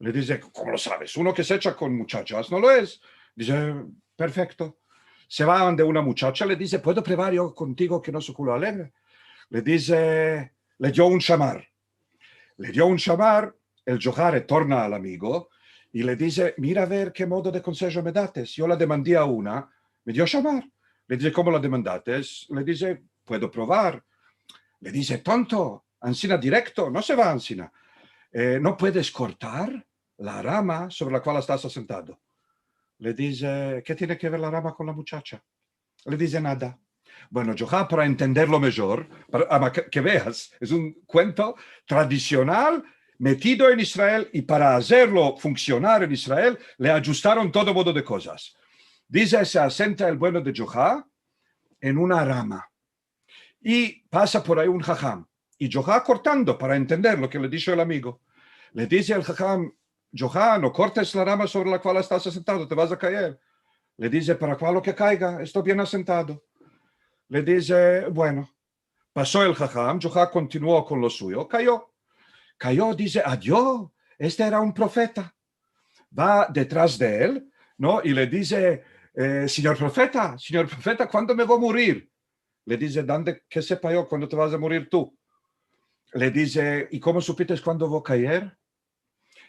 Le dice, ¿cómo lo sabes? Uno que se echa con muchachas no lo es. Dice, perfecto. Se va donde una muchacha, le dice, ¿puedo probar yo contigo que no soy culo alegre? Le dice, le dio un chamar. Le dio un chamar, el Johá retorna al amigo y le dice, mira a ver qué modo de consejo me dates. Yo la demandé a una, me dio chamar. Le dice, ¿cómo la demandates? Le dice, puedo probar. Le dice, tonto, ansina directo, no se va ansina. ¿No puedes cortar la rama sobre la cual estás sentado? Le dice, ¿qué tiene que ver la rama con la muchacha? Le dice nada. Bueno, Johá, para entenderlo mejor, para que veas, es un cuento tradicional metido en Israel y para hacerlo funcionar en Israel le ajustaron todo modo de cosas. Dice, se asenta el bueno de Johá en una rama y pasa por ahí un jajam. Y Johá cortando para entender lo que le dijo el amigo. Le dice al jajam, Johá, no cortes la rama sobre la cual estás sentado, te vas a caer. Le dice, ¿para cuál lo que caiga? Estoy bien asentado. Le dice, bueno, pasó el jajam, Johá continuó con lo suyo, cayó. Cayó, dice, adiós, este era un profeta. Va detrás de él, ¿no? Y le dice, señor profeta, ¿cuándo me voy a morir? Le dice, ¿dónde que sepa yo cuándo te vas a morir tú? Le dice, ¿y cómo supiste cuándo voy a caer?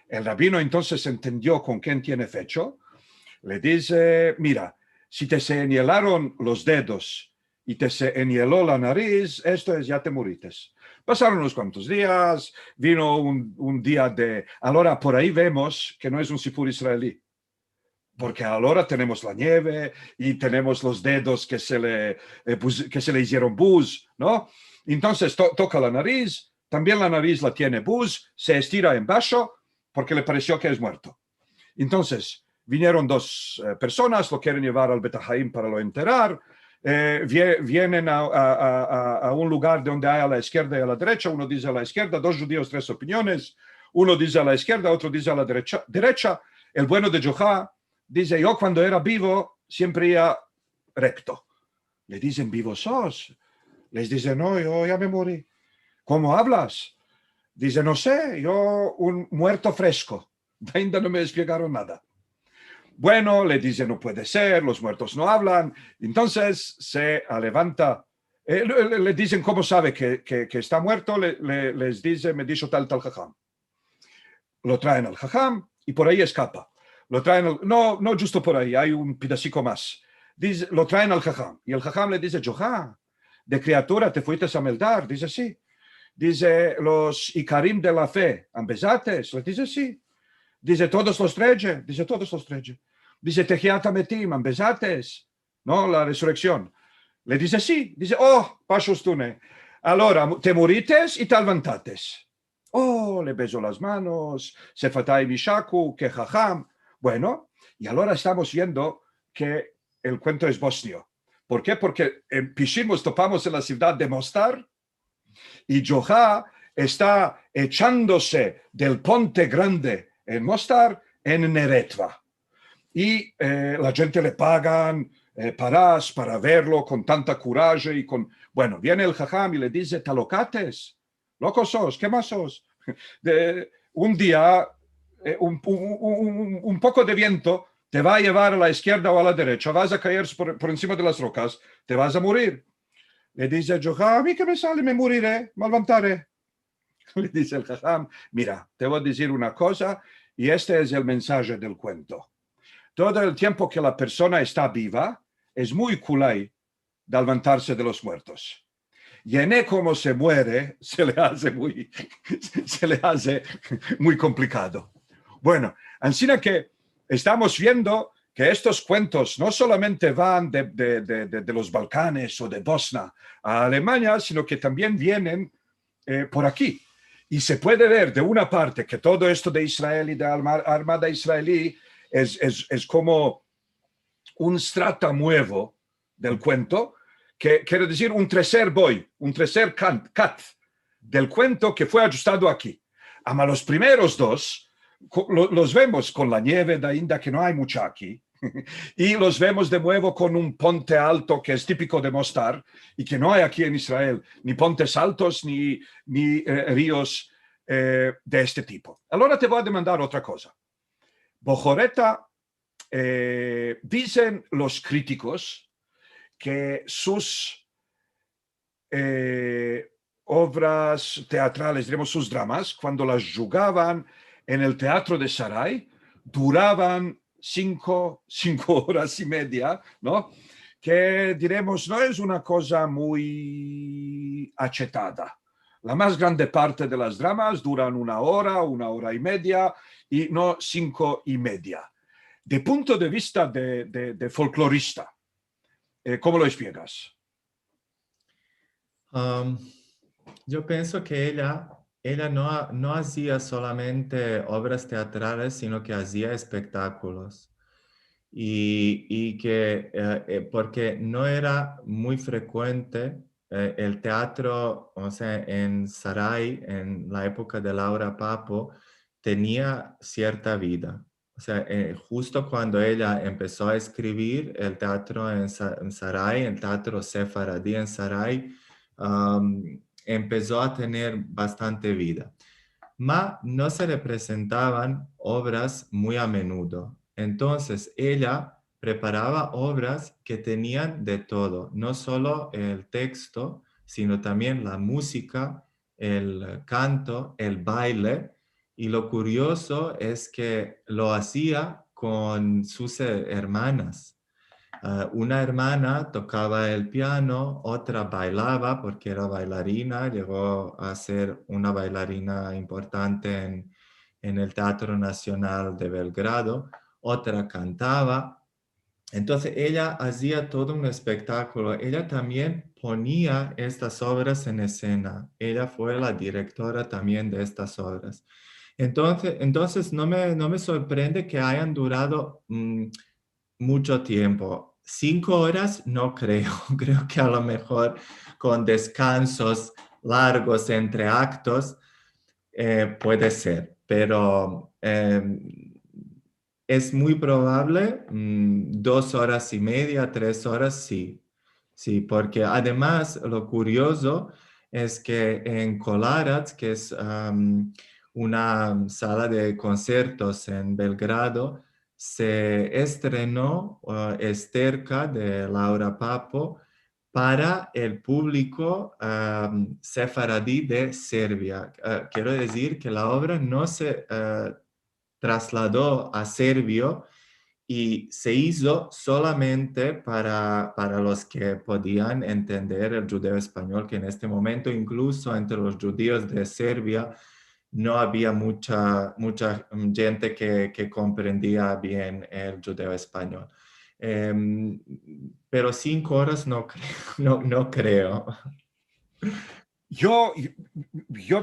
El rabino entonces entendió con quién tiene fecho. Le dice, mira, si te señalaron los dedos y te señaló la nariz, esto es, ya te morites. Pasaron unos cuantos días, vino un día de... Ahora, por ahí vemos que no es un sipur israelí, porque ahora tenemos la nieve y tenemos los dedos que se le hicieron bus, ¿no? Entonces toca la nariz, también la nariz la tiene bus, se estira en bajo porque le pareció que es muerto. Entonces, vinieron dos personas, lo quieren llevar al Betahaim para lo enterrar, vienen a un lugar donde hay a la izquierda y a la derecha, uno dice a la izquierda, dos judíos, tres opiniones, uno dice a la izquierda, otro dice a la derecha. El bueno de Johá dice, yo cuando era vivo siempre iba recto. Le dicen, ¿vivo sos? Les dice, no, yo ya me morí. ¿Cómo hablas? Dice, no sé, yo un muerto fresco. Ainda no me explicaron nada. Bueno, le dice, no puede ser, los muertos no hablan. Entonces se levanta, le dicen cómo sabe que está muerto, les dice, me dijo tal jajam. Lo traen al jajam y por ahí escapa. Lo traen, no justo por ahí, hay un pedacico más. Dice, lo traen al jajam y el jajam le dice, Johá, de criatura te fuiste a meldar. Dice, sí. Dice, los Icarim de la fe, ¿empezates? Le dice, sí. Dice, todos los trece. Dice, todos los trece. Dice, Tejiat Metim, ¿empezates? No, la resurrección. Le dice, sí. Dice, oh, pasustune. Allora, te morites y te levantates. Oh, le besó las manos, se fatai mishaku, que jajam. Bueno, y ahora estamos viendo que el cuento es bosnio. ¿Por qué? Porque en Pishimos topamos en la ciudad de Mostar y Johá está echándose del Ponte Grande en Mostar en Neretva. Y la gente le pagan parás para verlo con tanta coraje y con... Bueno, viene el jajam y le dice, talocates, locos sos, ¿qué más sos? Un día, un poco de viento te va a llevar a la izquierda o a la derecha, vas a caer por encima de las rocas, te vas a morir. Le dice el jajam, a mí que me sale, me moriré, me levantaré. Le dice el jajam, mira, te voy a decir una cosa y este es el mensaje del cuento. Todo el tiempo que la persona está viva, es muy culay de levantarse de los muertos. Y en como se muere, se le hace muy complicado. Bueno, así que estamos viendo que estos cuentos no solamente van de los Balcanes o de Bosnia a Alemania, sino que también vienen por aquí. Y se puede ver de una parte que todo esto de Israel y de la armada israelí es como un strata nuevo del cuento, que quiere decir un tercer cat del cuento que fue ajustado aquí. Ama los primeros dos los vemos con la nieve de India, que no hay mucha aquí, y los vemos de nuevo con un ponte alto que es típico de Mostar y que no hay aquí en Israel, ni pontes altos ni ríos de este tipo. Ahora te voy a demandar otra cosa. Bojoreta, dicen los críticos que sus obras teatrales, diremos sus dramas, cuando las jugaban en el teatro de Sarai, duraban 5 horas y media, ¿no? Que diremos no es una cosa muy achetada. La más grande parte de las dramas duran 1 hora y media, y no 5 y media. De punto de vista de folclorista, ¿cómo lo explicas? Yo pienso que ella no hacía solamente obras teatrales, sino que hacía espectáculos. Y que, porque no era muy frecuente el teatro, o sea, en Sarai, en la época de Laura Papo, tenía cierta vida. O sea, justo cuando ella empezó a escribir el teatro en Sarai, el teatro sefaradí en Sarai, empezó a tener bastante vida. Mas no se le presentaban obras muy a menudo. Entonces, ella preparaba obras que tenían de todo, no solo el texto, sino también la música, el canto, el baile. Y lo curioso es que lo hacía con sus hermanas. Una hermana tocaba el piano, otra bailaba porque era bailarina, llegó a ser una bailarina importante en el Teatro Nacional de Belgrado, otra cantaba. Entonces ella hacía todo un espectáculo. Ella también ponía estas obras en escena. Ella fue la directora también de estas obras. Entonces no me sorprende que hayan durado mucho tiempo. 5 horas no creo. Creo que a lo mejor con descansos largos entre actos puede ser. Pero es muy probable 2 horas y media, 3 horas, sí. Sí, porque además lo curioso es que en Kolarac, que es una sala de conciertos en Belgrado, se estrenó Esterka de Laura Papo para el público sefaradí de Serbia. Quiero decir que la obra no se trasladó a serbio y se hizo solamente para los que podían entender el judeo español, que en este momento incluso entre los judíos de Serbia no había mucha gente que comprendía bien el judeo español. Pero 5 horas no creo. No creo. Yo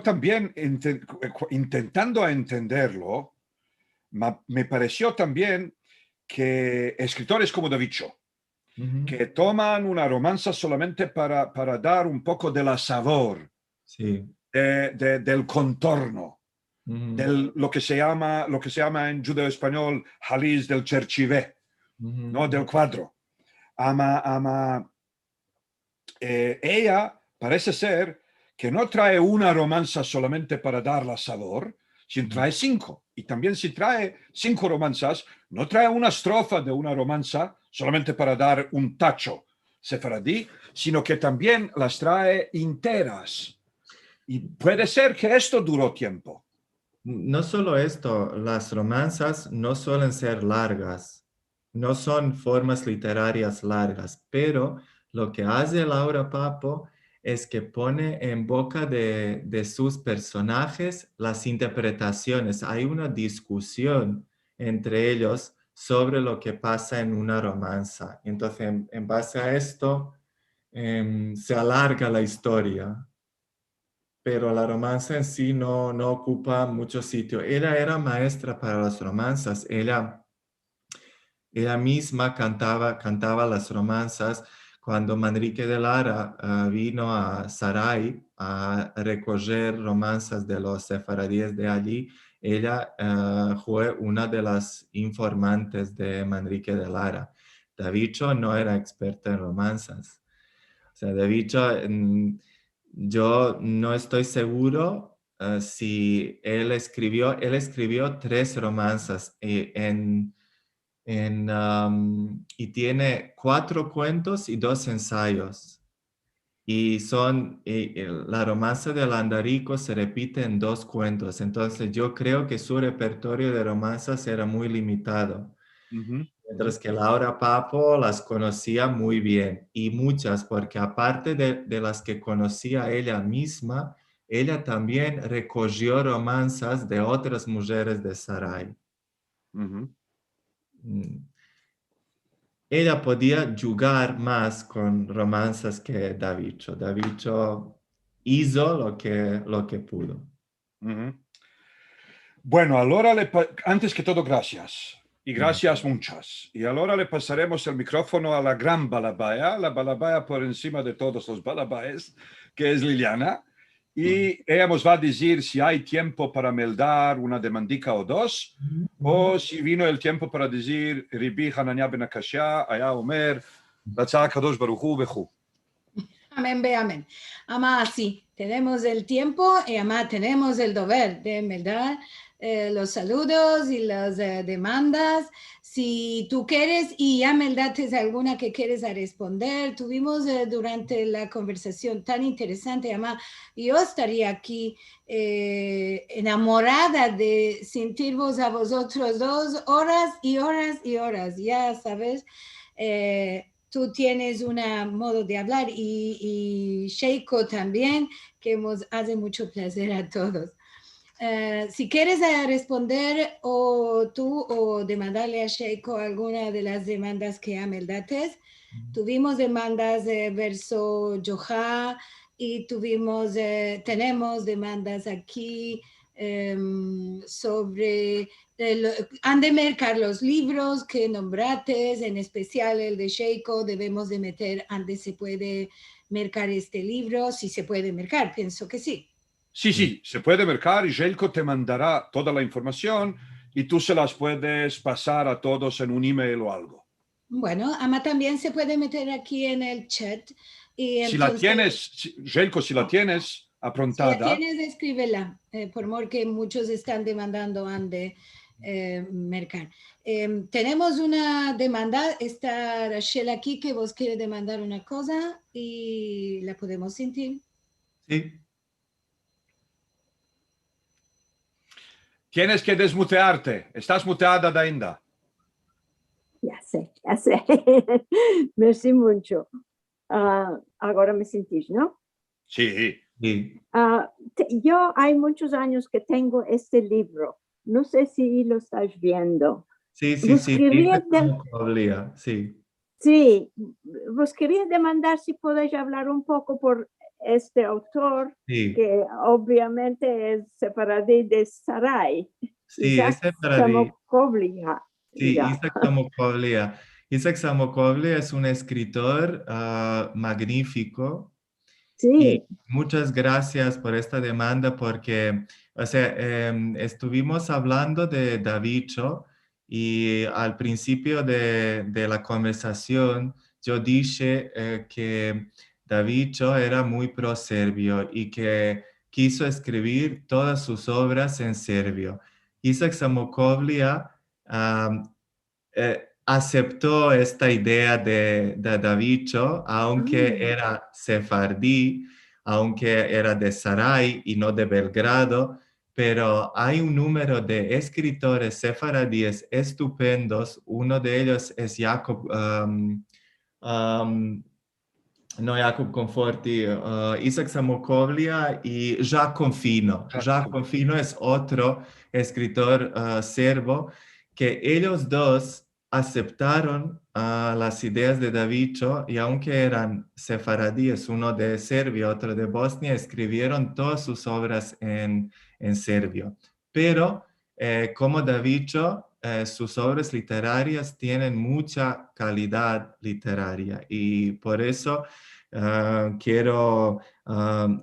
también, intentando entenderlo, me pareció también que escritores como Davicho, que toman una romanza solamente para dar un poco de la sabor, sí. del contorno, lo que se llama en judeo español Haliz del Cherchivé, ¿no? Del cuadro. Ella parece ser que no trae una romanza solamente para dar la sabor, sino trae 5. Y también si trae 5 romanzas, no trae una estrofa de una romanza solamente para dar un tacho sefaradí, sino que también las trae enteras. Y puede ser que esto duró tiempo. No solo esto, las romanzas no suelen ser largas, no son formas literarias largas, pero lo que hace Laura Papo es que pone en boca de sus personajes las interpretaciones. Hay una discusión entre ellos sobre lo que pasa en una romanza. Entonces, en base a esto, se alarga la historia, pero la romanza en sí no ocupa mucho sitio. Ella era maestra para las romanzas. Ella misma cantaba las romanzas. Cuando Manrique de Lara vino a Sarai a recoger romanzas de los sefaradíes de allí, ella fue una de las informantes de Manrique de Lara. Davicho no era experta en romanzas. O sea, Davicho, yo no estoy seguro si él escribió 3 romanzas y tiene 4 cuentos y 2 ensayos. Y la romanza del Andarico se repite en 2 cuentos. Entonces yo creo que su repertorio de romanzas era muy limitado. Mientras que Laura Papo las conocía muy bien, y muchas, porque aparte de las que conocía ella misma, ella también recogió romanzas de otras mujeres de Sarai. Ella podía jugar más con romanzas que Davicho. Davicho hizo lo que pudo. Bueno, ahora antes que todo, gracias. Y gracias muchas. Y ahora le pasaremos el micrófono a la gran balabaya, la balabaya por encima de todos los balabayas, que es Liliana. Y ella nos va a decir si hay tiempo para meldar una demandica o 2, o si vino el tiempo para decir Ribi Hanania ben Akashia, Aya Omer, Ratzah Kadosh Baruch Hu Behu. Amén, ve, amén. Amá, sí, tenemos el tiempo y amá, tenemos el deber de meldar los saludos y las demandas. Si tú quieres y ya meldates alguna que quieres a responder, tuvimos durante la conversación tan interesante, además, yo estaría aquí enamorada de sentirvos a vosotros 2 horas y horas y horas, ya sabes. Tú tienes un modo de hablar y Sheiko también, que nos hace mucho placer a todos. Si quieres responder o tú o demandarle a Sheiko alguna de las demandas que meldates, tuvimos demandas verso Yoha y tenemos demandas aquí sobre han de mercar los libros que nombrates, en especial el de Sheiko, debemos de meter antes se puede mercar este libro, si se puede mercar, pienso que sí. Sí, se puede mercar y Jelko te mandará toda la información y tú se las puedes pasar a todos en un email o algo. Bueno, Ama también se puede meter aquí en el chat. Y si entonces... la tienes, Jelko, si la tienes, aprontada. tienes, escríbela, por amor que muchos están demandando Ande mercar. Tenemos una demanda, está Rachel aquí que vos quiere demandar una cosa y la podemos sentir. Sí. Tienes que desmutearte. Estás muteada, Dainda. Ya sé. Merci mucho. Ahora me sentís, ¿no? Sí. Sí. Yo hay muchos años que tengo este libro. No sé si lo estás viendo. Sí. Sí, vos quería demandar si podéis hablar un poco por este autor, Sí. que obviamente es sefaradí de Sarai. Sí, es sefaradí. Samokovlia. Sí, Isaac Samokovlia. Isaac Samokovlia es un escritor magnífico. Sí. Y muchas gracias por esta demanda porque, o sea, estuvimos hablando de Davicho y al principio de la conversación yo dije que Davicho era muy pro-serbio y que quiso escribir todas sus obras en serbio. Isaac Samokovlia aceptó esta idea de Davicho, aunque era sefardí, aunque era de Sarai y no de Belgrado, pero hay un número de escritores sefaradíes estupendos. Uno de ellos es Jacob, no Jacob Conforti, Isaac Samokovlia y Jacques Confino. Jacques Confino es otro escritor serbo que ellos dos aceptaron las ideas de Davicho y aunque eran sefaradíes, uno de Serbia, otro de Bosnia, escribieron todas sus obras en serbio. Pero como Davicho, sus obras literarias tienen mucha calidad literaria y por eso quiero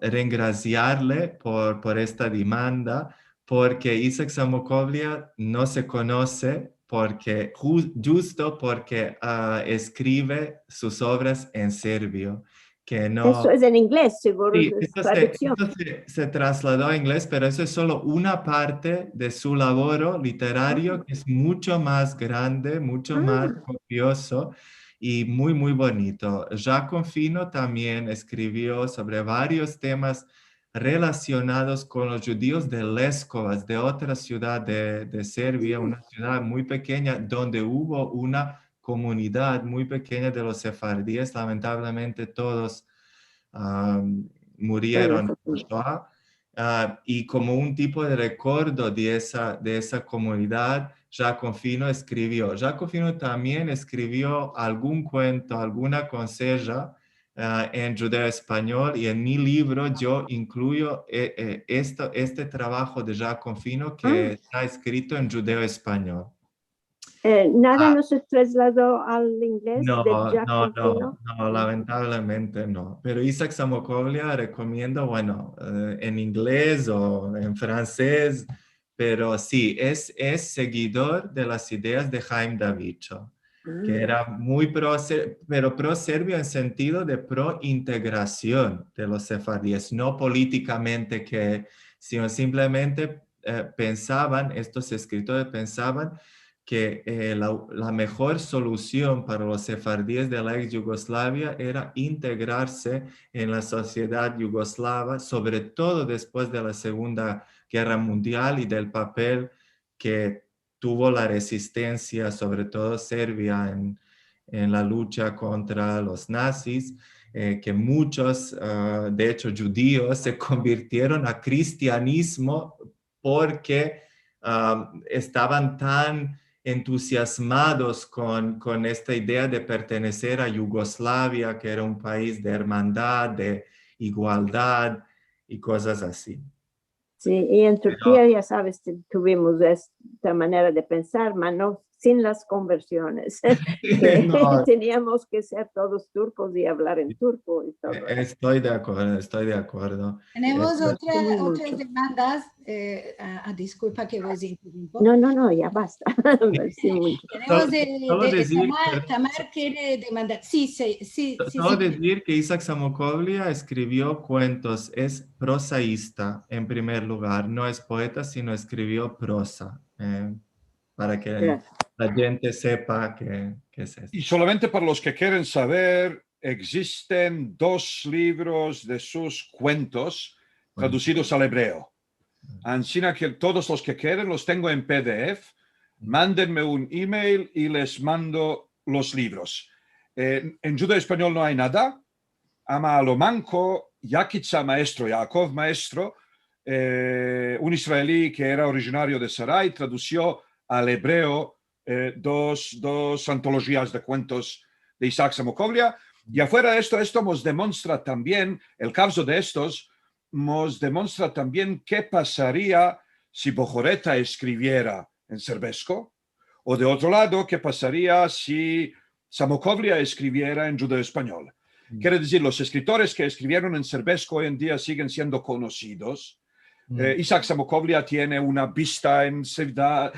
reingraciarle por esta demanda, porque Isaac Samokovlia no se conoce justo porque escribe sus obras en serbio. Que no... Eso es en inglés, seguro, sí, es traducción. se trasladó a inglés, pero eso es solo una parte de su labor literario que es mucho más grande, mucho más copioso y muy, muy bonito. Jacques Confino también escribió sobre varios temas relacionados con los judíos de Leskovas, de otra ciudad de Serbia, una ciudad muy pequeña donde hubo una comunidad muy pequeña de los sefardíes, lamentablemente todos murieron en Shoah, y como un tipo de recuerdo de esa comunidad, Jacques Confino escribió. Jacques Confino también escribió algún cuento, alguna conseja en judeo español y en mi libro yo incluyo este trabajo de Jacques Confino que está escrito en judeo español. ¿Nada no se trasladó al inglés No, de Jacques Confino? no, lamentablemente no. Pero Isaac Samokovlia recomiendo, bueno, en inglés o en francés, pero sí, es seguidor de las ideas de Chaim Davicho, que era muy pero pro-serbio en sentido de pro-integración de los sefardíes, no políticamente sino simplemente estos escritores pensaban que la mejor solución para los sefardíes de la ex Yugoslavia era integrarse en la sociedad yugoslava, sobre todo después de la Segunda Guerra Mundial y del papel que tuvo la resistencia, sobre todo Serbia, en la lucha contra los nazis, que muchos, de hecho judíos, se convirtieron a cristianismo porque estaban tan entusiasmados con esta idea de pertenecer a Yugoslavia, que era un país de hermandad, de igualdad y cosas así. Sí, y en Turquía, ya sabes, tuvimos esta manera de pensar, sin las conversiones. No, Teníamos que ser todos turcos y hablar en turco y todo. estoy de acuerdo, estoy de acuerdo. Tenemos Muy otras mucho. demandas. Disculpa que vos interrumpo. No, ya basta. Merci mucho. Tenemos Solo decir, Tamar quiere demandar. Sí. solo decir que Isaac Samokovlia escribió cuentos, es prosaísta en primer lugar, no es poeta, sino escribió prosa, para que Gracias. la gente sepa qué es esto. Y solamente para los que quieren saber, existen 2 libros de sus cuentos traducidos al hebreo. Ancina que todos los que quieren los tengo en PDF. Mándenme un email y les mando los libros. En judeo español no hay nada. Ama Alomanco, Yakitza Maestro, Yaakov Maestro, un israelí que era originario de Sarai, tradució al hebreo 2 antologías de cuentos de Isaac Samokovlia. Y afuera de esto nos demuestra también, el caso de estos, nos demuestra también qué pasaría si Bojoreta escribiera en serbesco, o de otro lado, qué pasaría si Samokovlia escribiera en judeo español. Quiere decir, los escritores que escribieron en serbesco hoy en día siguen siendo conocidos. Isaac Samokovlia tiene una vista en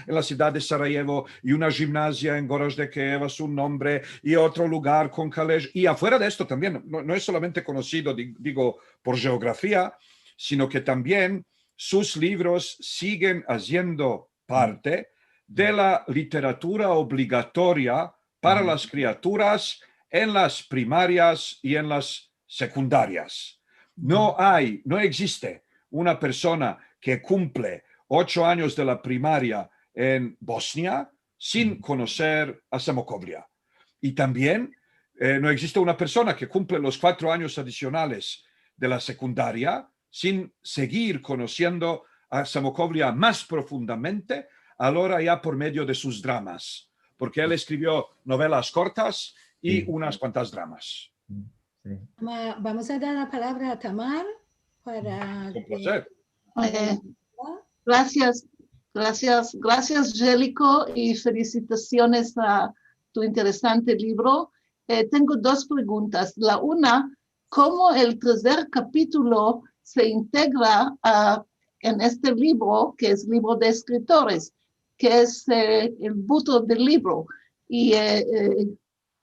la ciudad de Sarajevo y una gimnasia en Gorazde que lleva su nombre y otro lugar con Kalež. Y afuera de esto también, no es solamente conocido, digo, por geografía, sino que también sus libros siguen haciendo parte de la literatura obligatoria para las criaturas en las primarias y en las secundarias. No existe una persona que cumple 8 años de la primaria en Bosnia sin conocer a Samokovlia. Y también no existe una persona que cumple los 4 años adicionales de la secundaria sin seguir conociendo a Samokovlia más profundamente, ahora ya por medio de sus dramas, porque él escribió novelas cortas y unas cuantas dramas. Sí. Vamos a dar la palabra a Tamar para... Un placer. Gracias, Gélico, y felicitaciones a tu interesante libro. Tengo 2 preguntas. La una, ¿cómo el tercer capítulo se integra en este libro, que es libro de escritores, que es el buto del libro y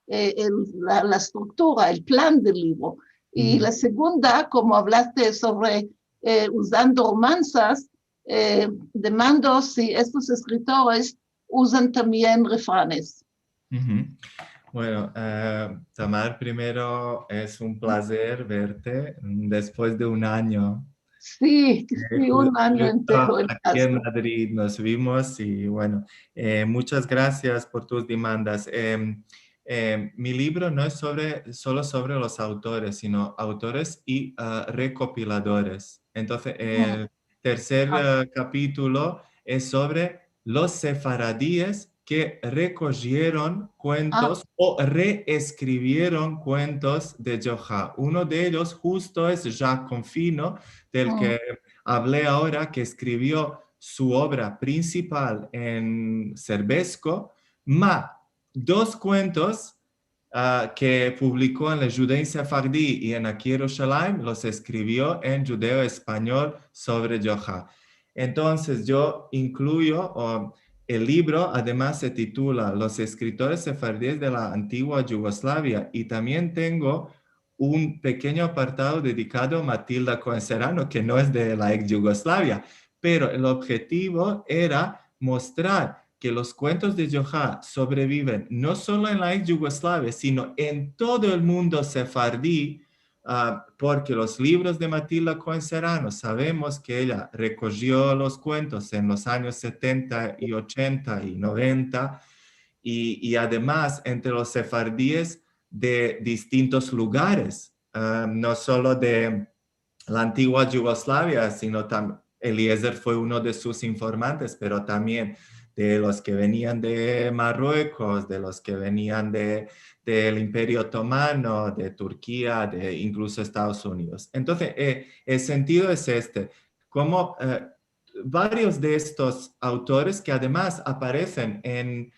la estructura, el plan del libro? Y la segunda, como hablaste sobre usando romanzas, demando si estos escritores usan también refranes. Bueno, Tamar, primero es un placer verte después de un año. Sí, un año entero. Aquí en Madrid nos vimos y bueno, muchas gracias por tus demandas. Mi libro no es solo sobre los autores, sino autores y recopiladores. Entonces, el tercer capítulo es sobre los sefaradíes que recogieron cuentos o reescribieron cuentos de Joha. Uno de ellos justo es Jacques Confino, del que hablé ahora, que escribió su obra principal en serbesco, más 2 cuentos que publicó en la Judei Sefardí y en Aquí Yerushalayim, los escribió en judeo español sobre Joha. Entonces yo incluyo... el libro además se titula Los escritores sefardíes de la antigua Yugoslavia y también tengo un pequeño apartado dedicado a Matilda Cohen Serrano, que no es de la ex Yugoslavia, pero el objetivo era mostrar que los cuentos de Joha sobreviven no solo en la ex Yugoslavia, sino en todo el mundo sefardí, porque los libros de Matilda Cohen Serrano, sabemos que ella recogió los cuentos en los años 70 y 80 y 90 y además entre los sefardíes de distintos lugares, no solo de la antigua Yugoslavia, sino también Eliezer fue uno de sus informantes, pero también de los que venían de Marruecos, de los que venían del Imperio Otomano, de Turquía, de incluso Estados Unidos. Entonces, el sentido es este, como varios de estos autores que además aparecen en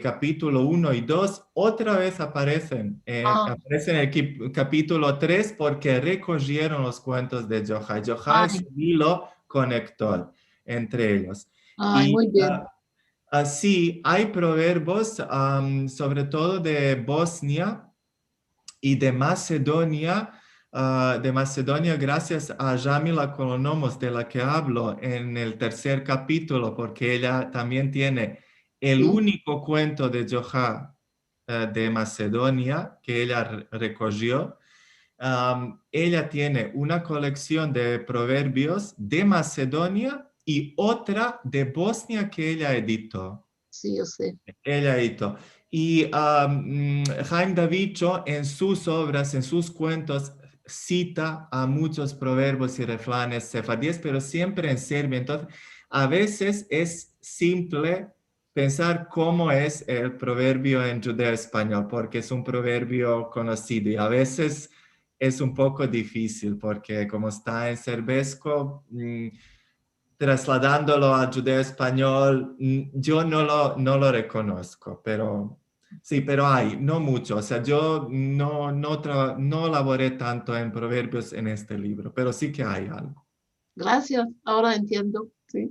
capítulo 1 y 2, otra vez aparecen. Aparecen en el capítulo 3 porque recogieron los cuentos de Yochai. Yochai es un hilo conector entre ellos. Ay, muy bien. Así, hay proverbios, sobre todo de Bosnia y de Macedonia, gracias a Jamila Kolonomos, de la que hablo en el tercer capítulo, porque ella también tiene el único cuento de Yochai de Macedonia que ella recogió. Ella tiene una colección de proverbios de Macedonia y otra de Bosnia que ella editó. Sí, yo sé. Ella editó. Y Chaim Davicho en sus obras, en sus cuentos, cita a muchos proverbios y refranes sefardíes, pero siempre en serbio. Entonces, a veces es simple pensar cómo es el proverbio en judeo español, porque es un proverbio conocido, y a veces es un poco difícil, porque como está en serbesco, trasladándolo al judeo español, yo no lo reconozco, pero sí, pero hay, no mucho. O sea, yo no laboré tanto en proverbios en este libro, pero sí que hay algo. Gracias, ahora entiendo. Sí.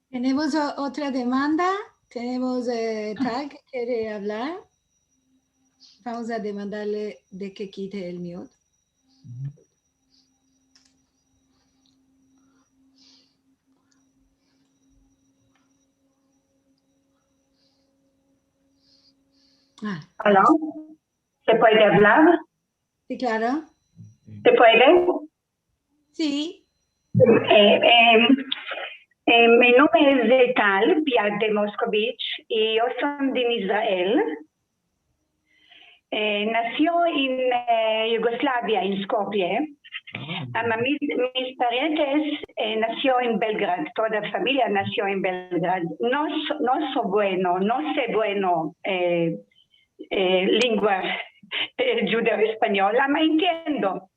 Tenemos otra demanda. Tenemos Tal que quiere hablar. Vamos a demandarle de que quite el mute. ¿Aló? ¿Se puede hablar? Sí, claro. ¿Se puede? Sí. Mi nombre es Tal Piat de Moscovich y yo soy de Israel. Nació en Yugoslavia, en Skopje. Mis parientes nació en Belgrado, toda la familia nació en Belgrado. No sé bueno lengua judeo-española, me entiendo.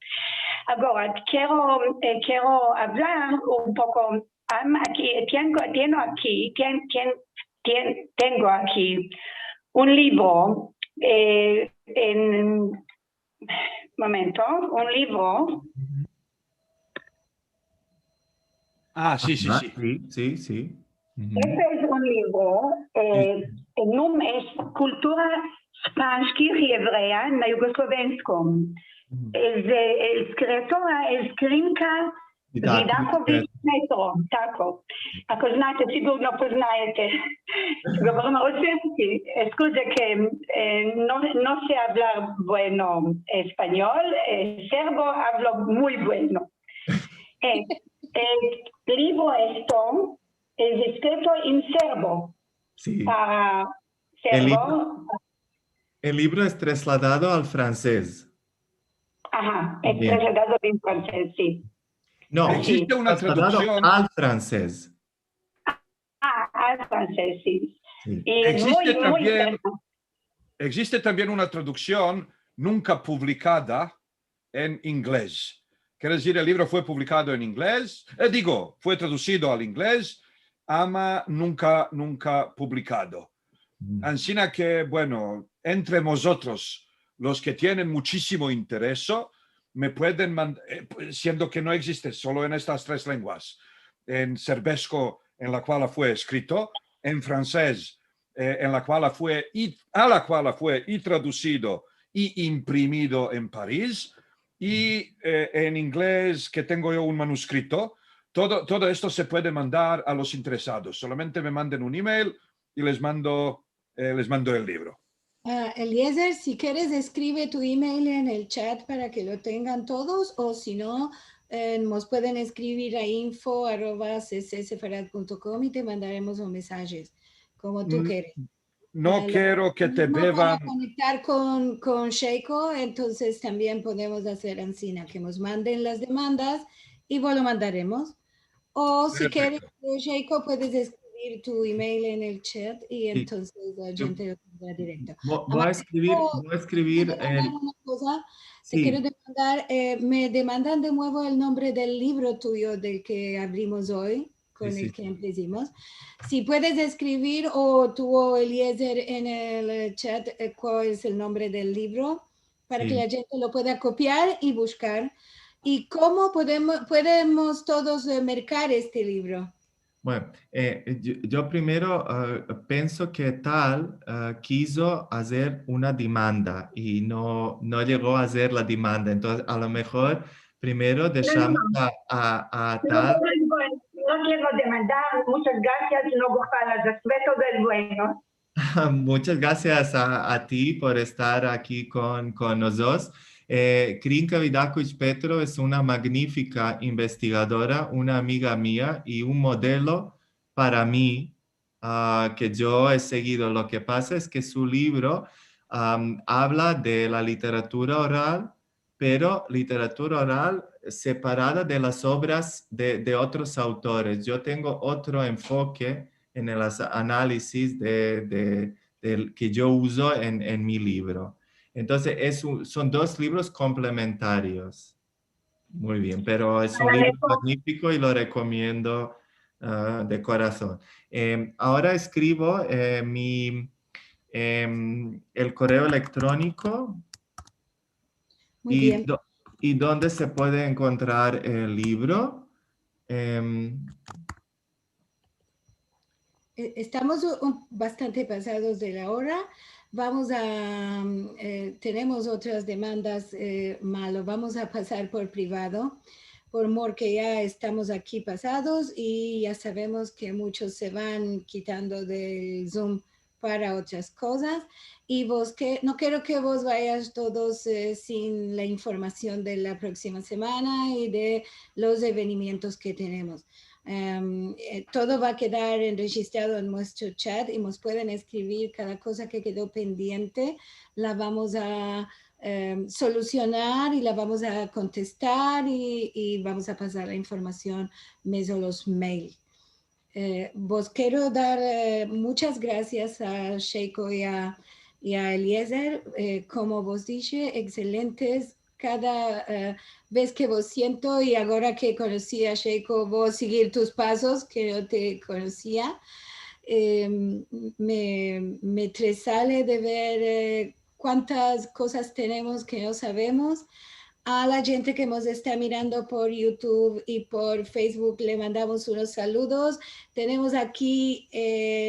Ahora, quiero hablar un poco. Tengo aquí un libro un libro. Sí. Sí. Este es un libro, el nombre es Cultura Spanish y Hebrea na Jugoslovenskom. Escritora es Grinka Vidaković Metro, tako. Ako znate, sigurno poznajete. Govorim ruski. Scusa que no sé hablar bueno español, serbo hablo muy bueno. El libro esto es escrito en serbo. Sí. Para serbo. El libro es trasladado al francés. Ajá, es trasladado en francés, sí. No, existe una traducción al francés. Al francés, sí. Y existe también una traducción nunca publicada en inglés. Quiere decir, el libro fue publicado en inglés, fue traducido al inglés, ama nunca publicado. Así que, bueno, entre nosotros, los que tienen muchísimo interés, me pueden mandar, siendo que no existe solo en estas tres lenguas, en serbesco, en la cual fue escrito, en francés, a la cual fue y traducido y imprimido en París, y en inglés, que tengo yo un manuscrito. Todo esto se puede mandar a los interesados. Solamente me manden un email y les mando el libro. Eliezer, si quieres, escribe tu email en el chat para que lo tengan todos, o si no, nos pueden escribir a info@ccsefarad.com y te mandaremos los mensajes, como tú quieres. No quiero que te beban. Para conectar con Sheiko, entonces también podemos hacer Ancina, que nos manden las demandas y lo mandaremos. O si quieres, Sheiko, puedes escribir tu email en el chat y entonces la gente lo tendrá directo. Voy a escribir una cosa. Te quiero demandar, me demandan de nuevo el nombre del libro tuyo del que abrimos hoy. con Sí, el sí. que empecemos. Si puedes escribir o tú o Eliezer en el chat cuál es el nombre del libro para que Sí. la gente lo pueda copiar y buscar. ¿Y cómo podemos todos mercar este libro? Bueno, yo primero pienso que tal quiso hacer una demanda y no llegó a hacer la demanda. Entonces, a lo mejor primero dejamos a tal. No quiero demandar, muchas gracias, no gozar respeto del dueño. Muchas gracias a ti por estar aquí con nosotros. Krinka Vidakovic Petro es una magnífica investigadora, una amiga mía y un modelo para mí que yo he seguido. Lo que pasa es que su libro habla de la literatura oral, pero literatura oral separada de las obras de otros autores. Yo tengo otro enfoque en el análisis del que yo uso en mi libro. Entonces, son dos libros complementarios. Muy bien, pero es un libro magnífico y lo recomiendo de corazón. Ahora escribo el correo electrónico Muy bien. y dónde se puede encontrar el libro. Estamos bastante pasados de la hora. Tenemos otras demandas, Malo. Vamos a pasar por privado, porque ya estamos aquí pasados y ya sabemos que muchos se van quitando del Zoom para otras cosas. Y no quiero que vos vayas todos sin la información de la próxima semana y de los eventos que tenemos. Todo va a quedar registrado en nuestro chat y nos pueden escribir cada cosa que quedó pendiente, la vamos a solucionar y la vamos a contestar y vamos a pasar la información meso los mails. Vos quiero dar muchas gracias a Sheiko y a Eliezer, como vos dije, excelentes. Cada vez que vos siento y ahora que conocí a Sheiko, vos seguir tus pasos que no te conocía, me tresale de ver cuántas cosas tenemos que no sabemos. A la gente que nos está mirando por YouTube y por Facebook le mandamos unos saludos. Tenemos aquí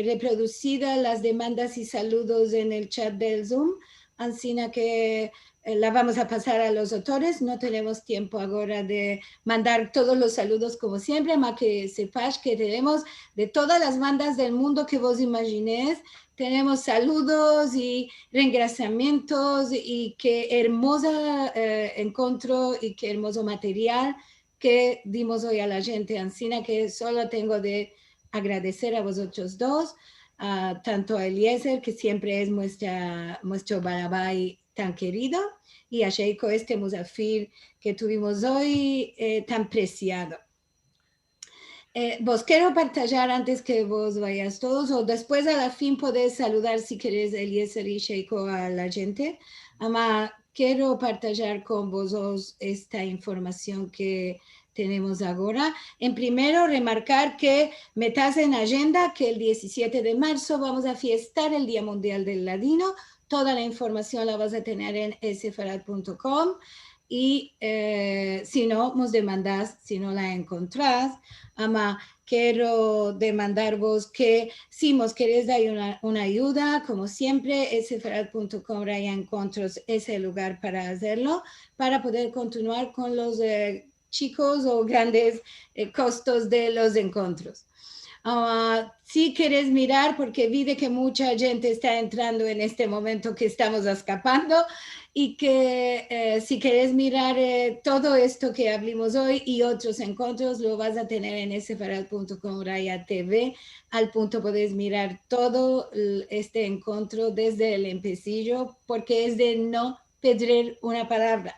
reproducidas las demandas y saludos en el chat del Zoom, así que la vamos a pasar a los autores. No tenemos tiempo ahora de mandar todos los saludos como siempre, más que sepas que tenemos de todas las bandas del mundo que vos imaginés. Tenemos saludos y reengrazamientos y qué hermosa encuentro y qué hermoso material que dimos hoy a la gente ancina, que solo tengo de agradecer a vosotros dos, tanto a Eliezer, que siempre es nuestro Barabay tan querido, y a Sheiko, este Musafir que tuvimos hoy tan preciado. Vos quiero partillar antes que vos vayas todos o después a la fin podés saludar si querés Eliezer y Sheiko a la gente. Ama, quiero partillar con vos esta información que tenemos ahora. En primero, remarcar que metas en agenda que el 17 de marzo vamos a fiestar el Día Mundial del Ladino. Toda la información la vas a tener en sfarad.com y si no, nos demandás si no la encontrás. Ama, quiero demandar vos que si nos querés dar una ayuda, como siempre, sfarad.com ya encontros ese lugar para hacerlo, para poder continuar con los chicos o grandes costos de los encuentros. Si quieres mirar, porque vi de que mucha gente está entrando en este momento que estamos escapando, y que si quieres mirar todo esto que hablamos hoy y otros encuentros, lo vas a tener en sfarad.com raya TV. Al punto puedes mirar todo este encuentro desde el empecillo, porque es de no perder una palabra.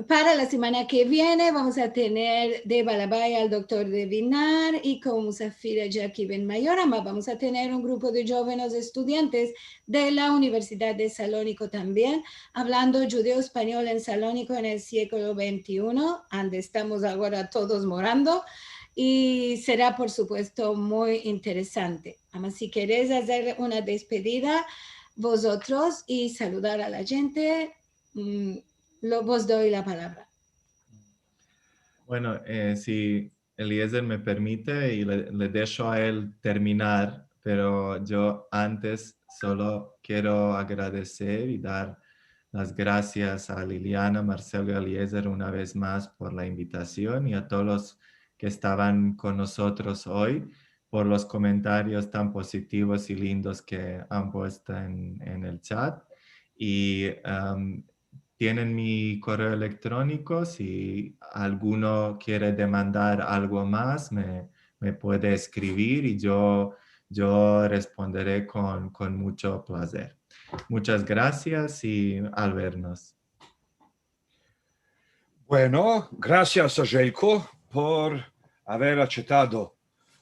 Para la semana que viene vamos a tener de Balabay al doctor de Vinar y con Musafir Jackie Ben Mayorama. Vamos a tener un grupo de jóvenes estudiantes de la Universidad de Salónico también, hablando judeo-español en Salónico en el siglo XXI, donde estamos ahora todos morando. y será, por supuesto, muy interesante. Además, si queréis hacer una despedida vosotros y saludar a la gente, vos doy la palabra. Bueno, si Eliezer me permite y le dejo a él terminar, pero yo antes solo quiero agradecer y dar las gracias a Liliana, Marcelo y Eliezer una vez más por la invitación y a todos los que estaban con nosotros hoy por los comentarios tan positivos y lindos que han puesto en el chat. Y tienen mi correo electrónico. Si alguno quiere demandar algo más, me puede escribir y yo responderé con mucho placer. Muchas gracias y al vernos. Bueno, gracias a Željko por haber aceptado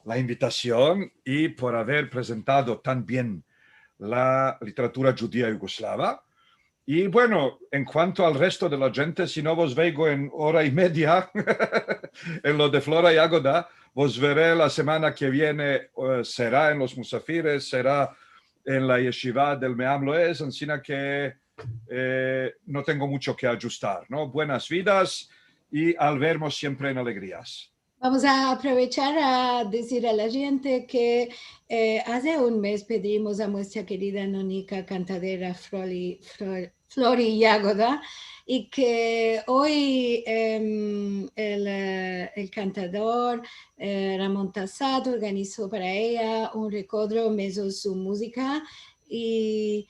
la invitación y por haber presentado tan bien la literatura judía yugoslava. Y bueno, en cuanto al resto de la gente, si no vos veo en hora y media en lo de Flora y Jagoda, vos veré la semana que viene, será en los Musafires, será en la yeshiva del Meam Loez, así que no tengo mucho que ajustar, ¿no? Buenas vidas y al vernos siempre en alegrías. Vamos a aprovechar a decir a la gente que hace un mes pedimos a nuestra querida nónica cantadera Flori Jagoda y que hoy el cantador Ramón Tassat organizó para ella un recuadro meso su música y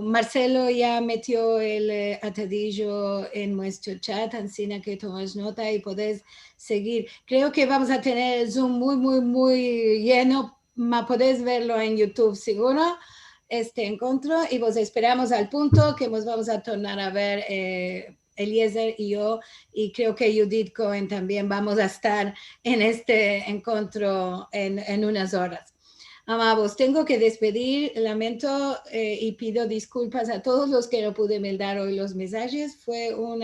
Marcelo ya metió el atadillo en nuestro chat, así que tomas nota y podés seguir. Creo que vamos a tener el Zoom muy lleno, podés verlo en YouTube seguro, este encuentro, y vos esperamos al punto que nos vamos a tornar a ver Eliezer y yo, y creo que Judith Cohen también vamos a estar en este encuentro en unas horas. Amados, tengo que despedir, lamento y pido disculpas a todos los que no pude mandar hoy los mensajes. Fue un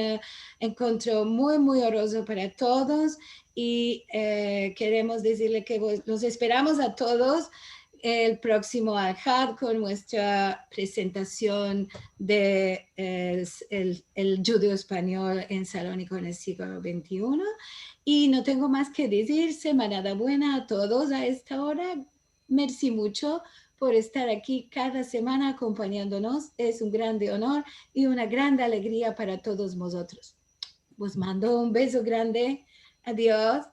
encuentro muy honroso para todos y queremos decirle que los esperamos a todos el próximo Al-Had con nuestra presentación de el judío español en Salónico en el siglo XXI. Y no tengo más que decir, semana buena a todos a esta hora. Merci mucho por estar aquí cada semana acompañándonos. Es un grande honor y una gran alegría para todos nosotros. Os mando un beso grande. Adiós.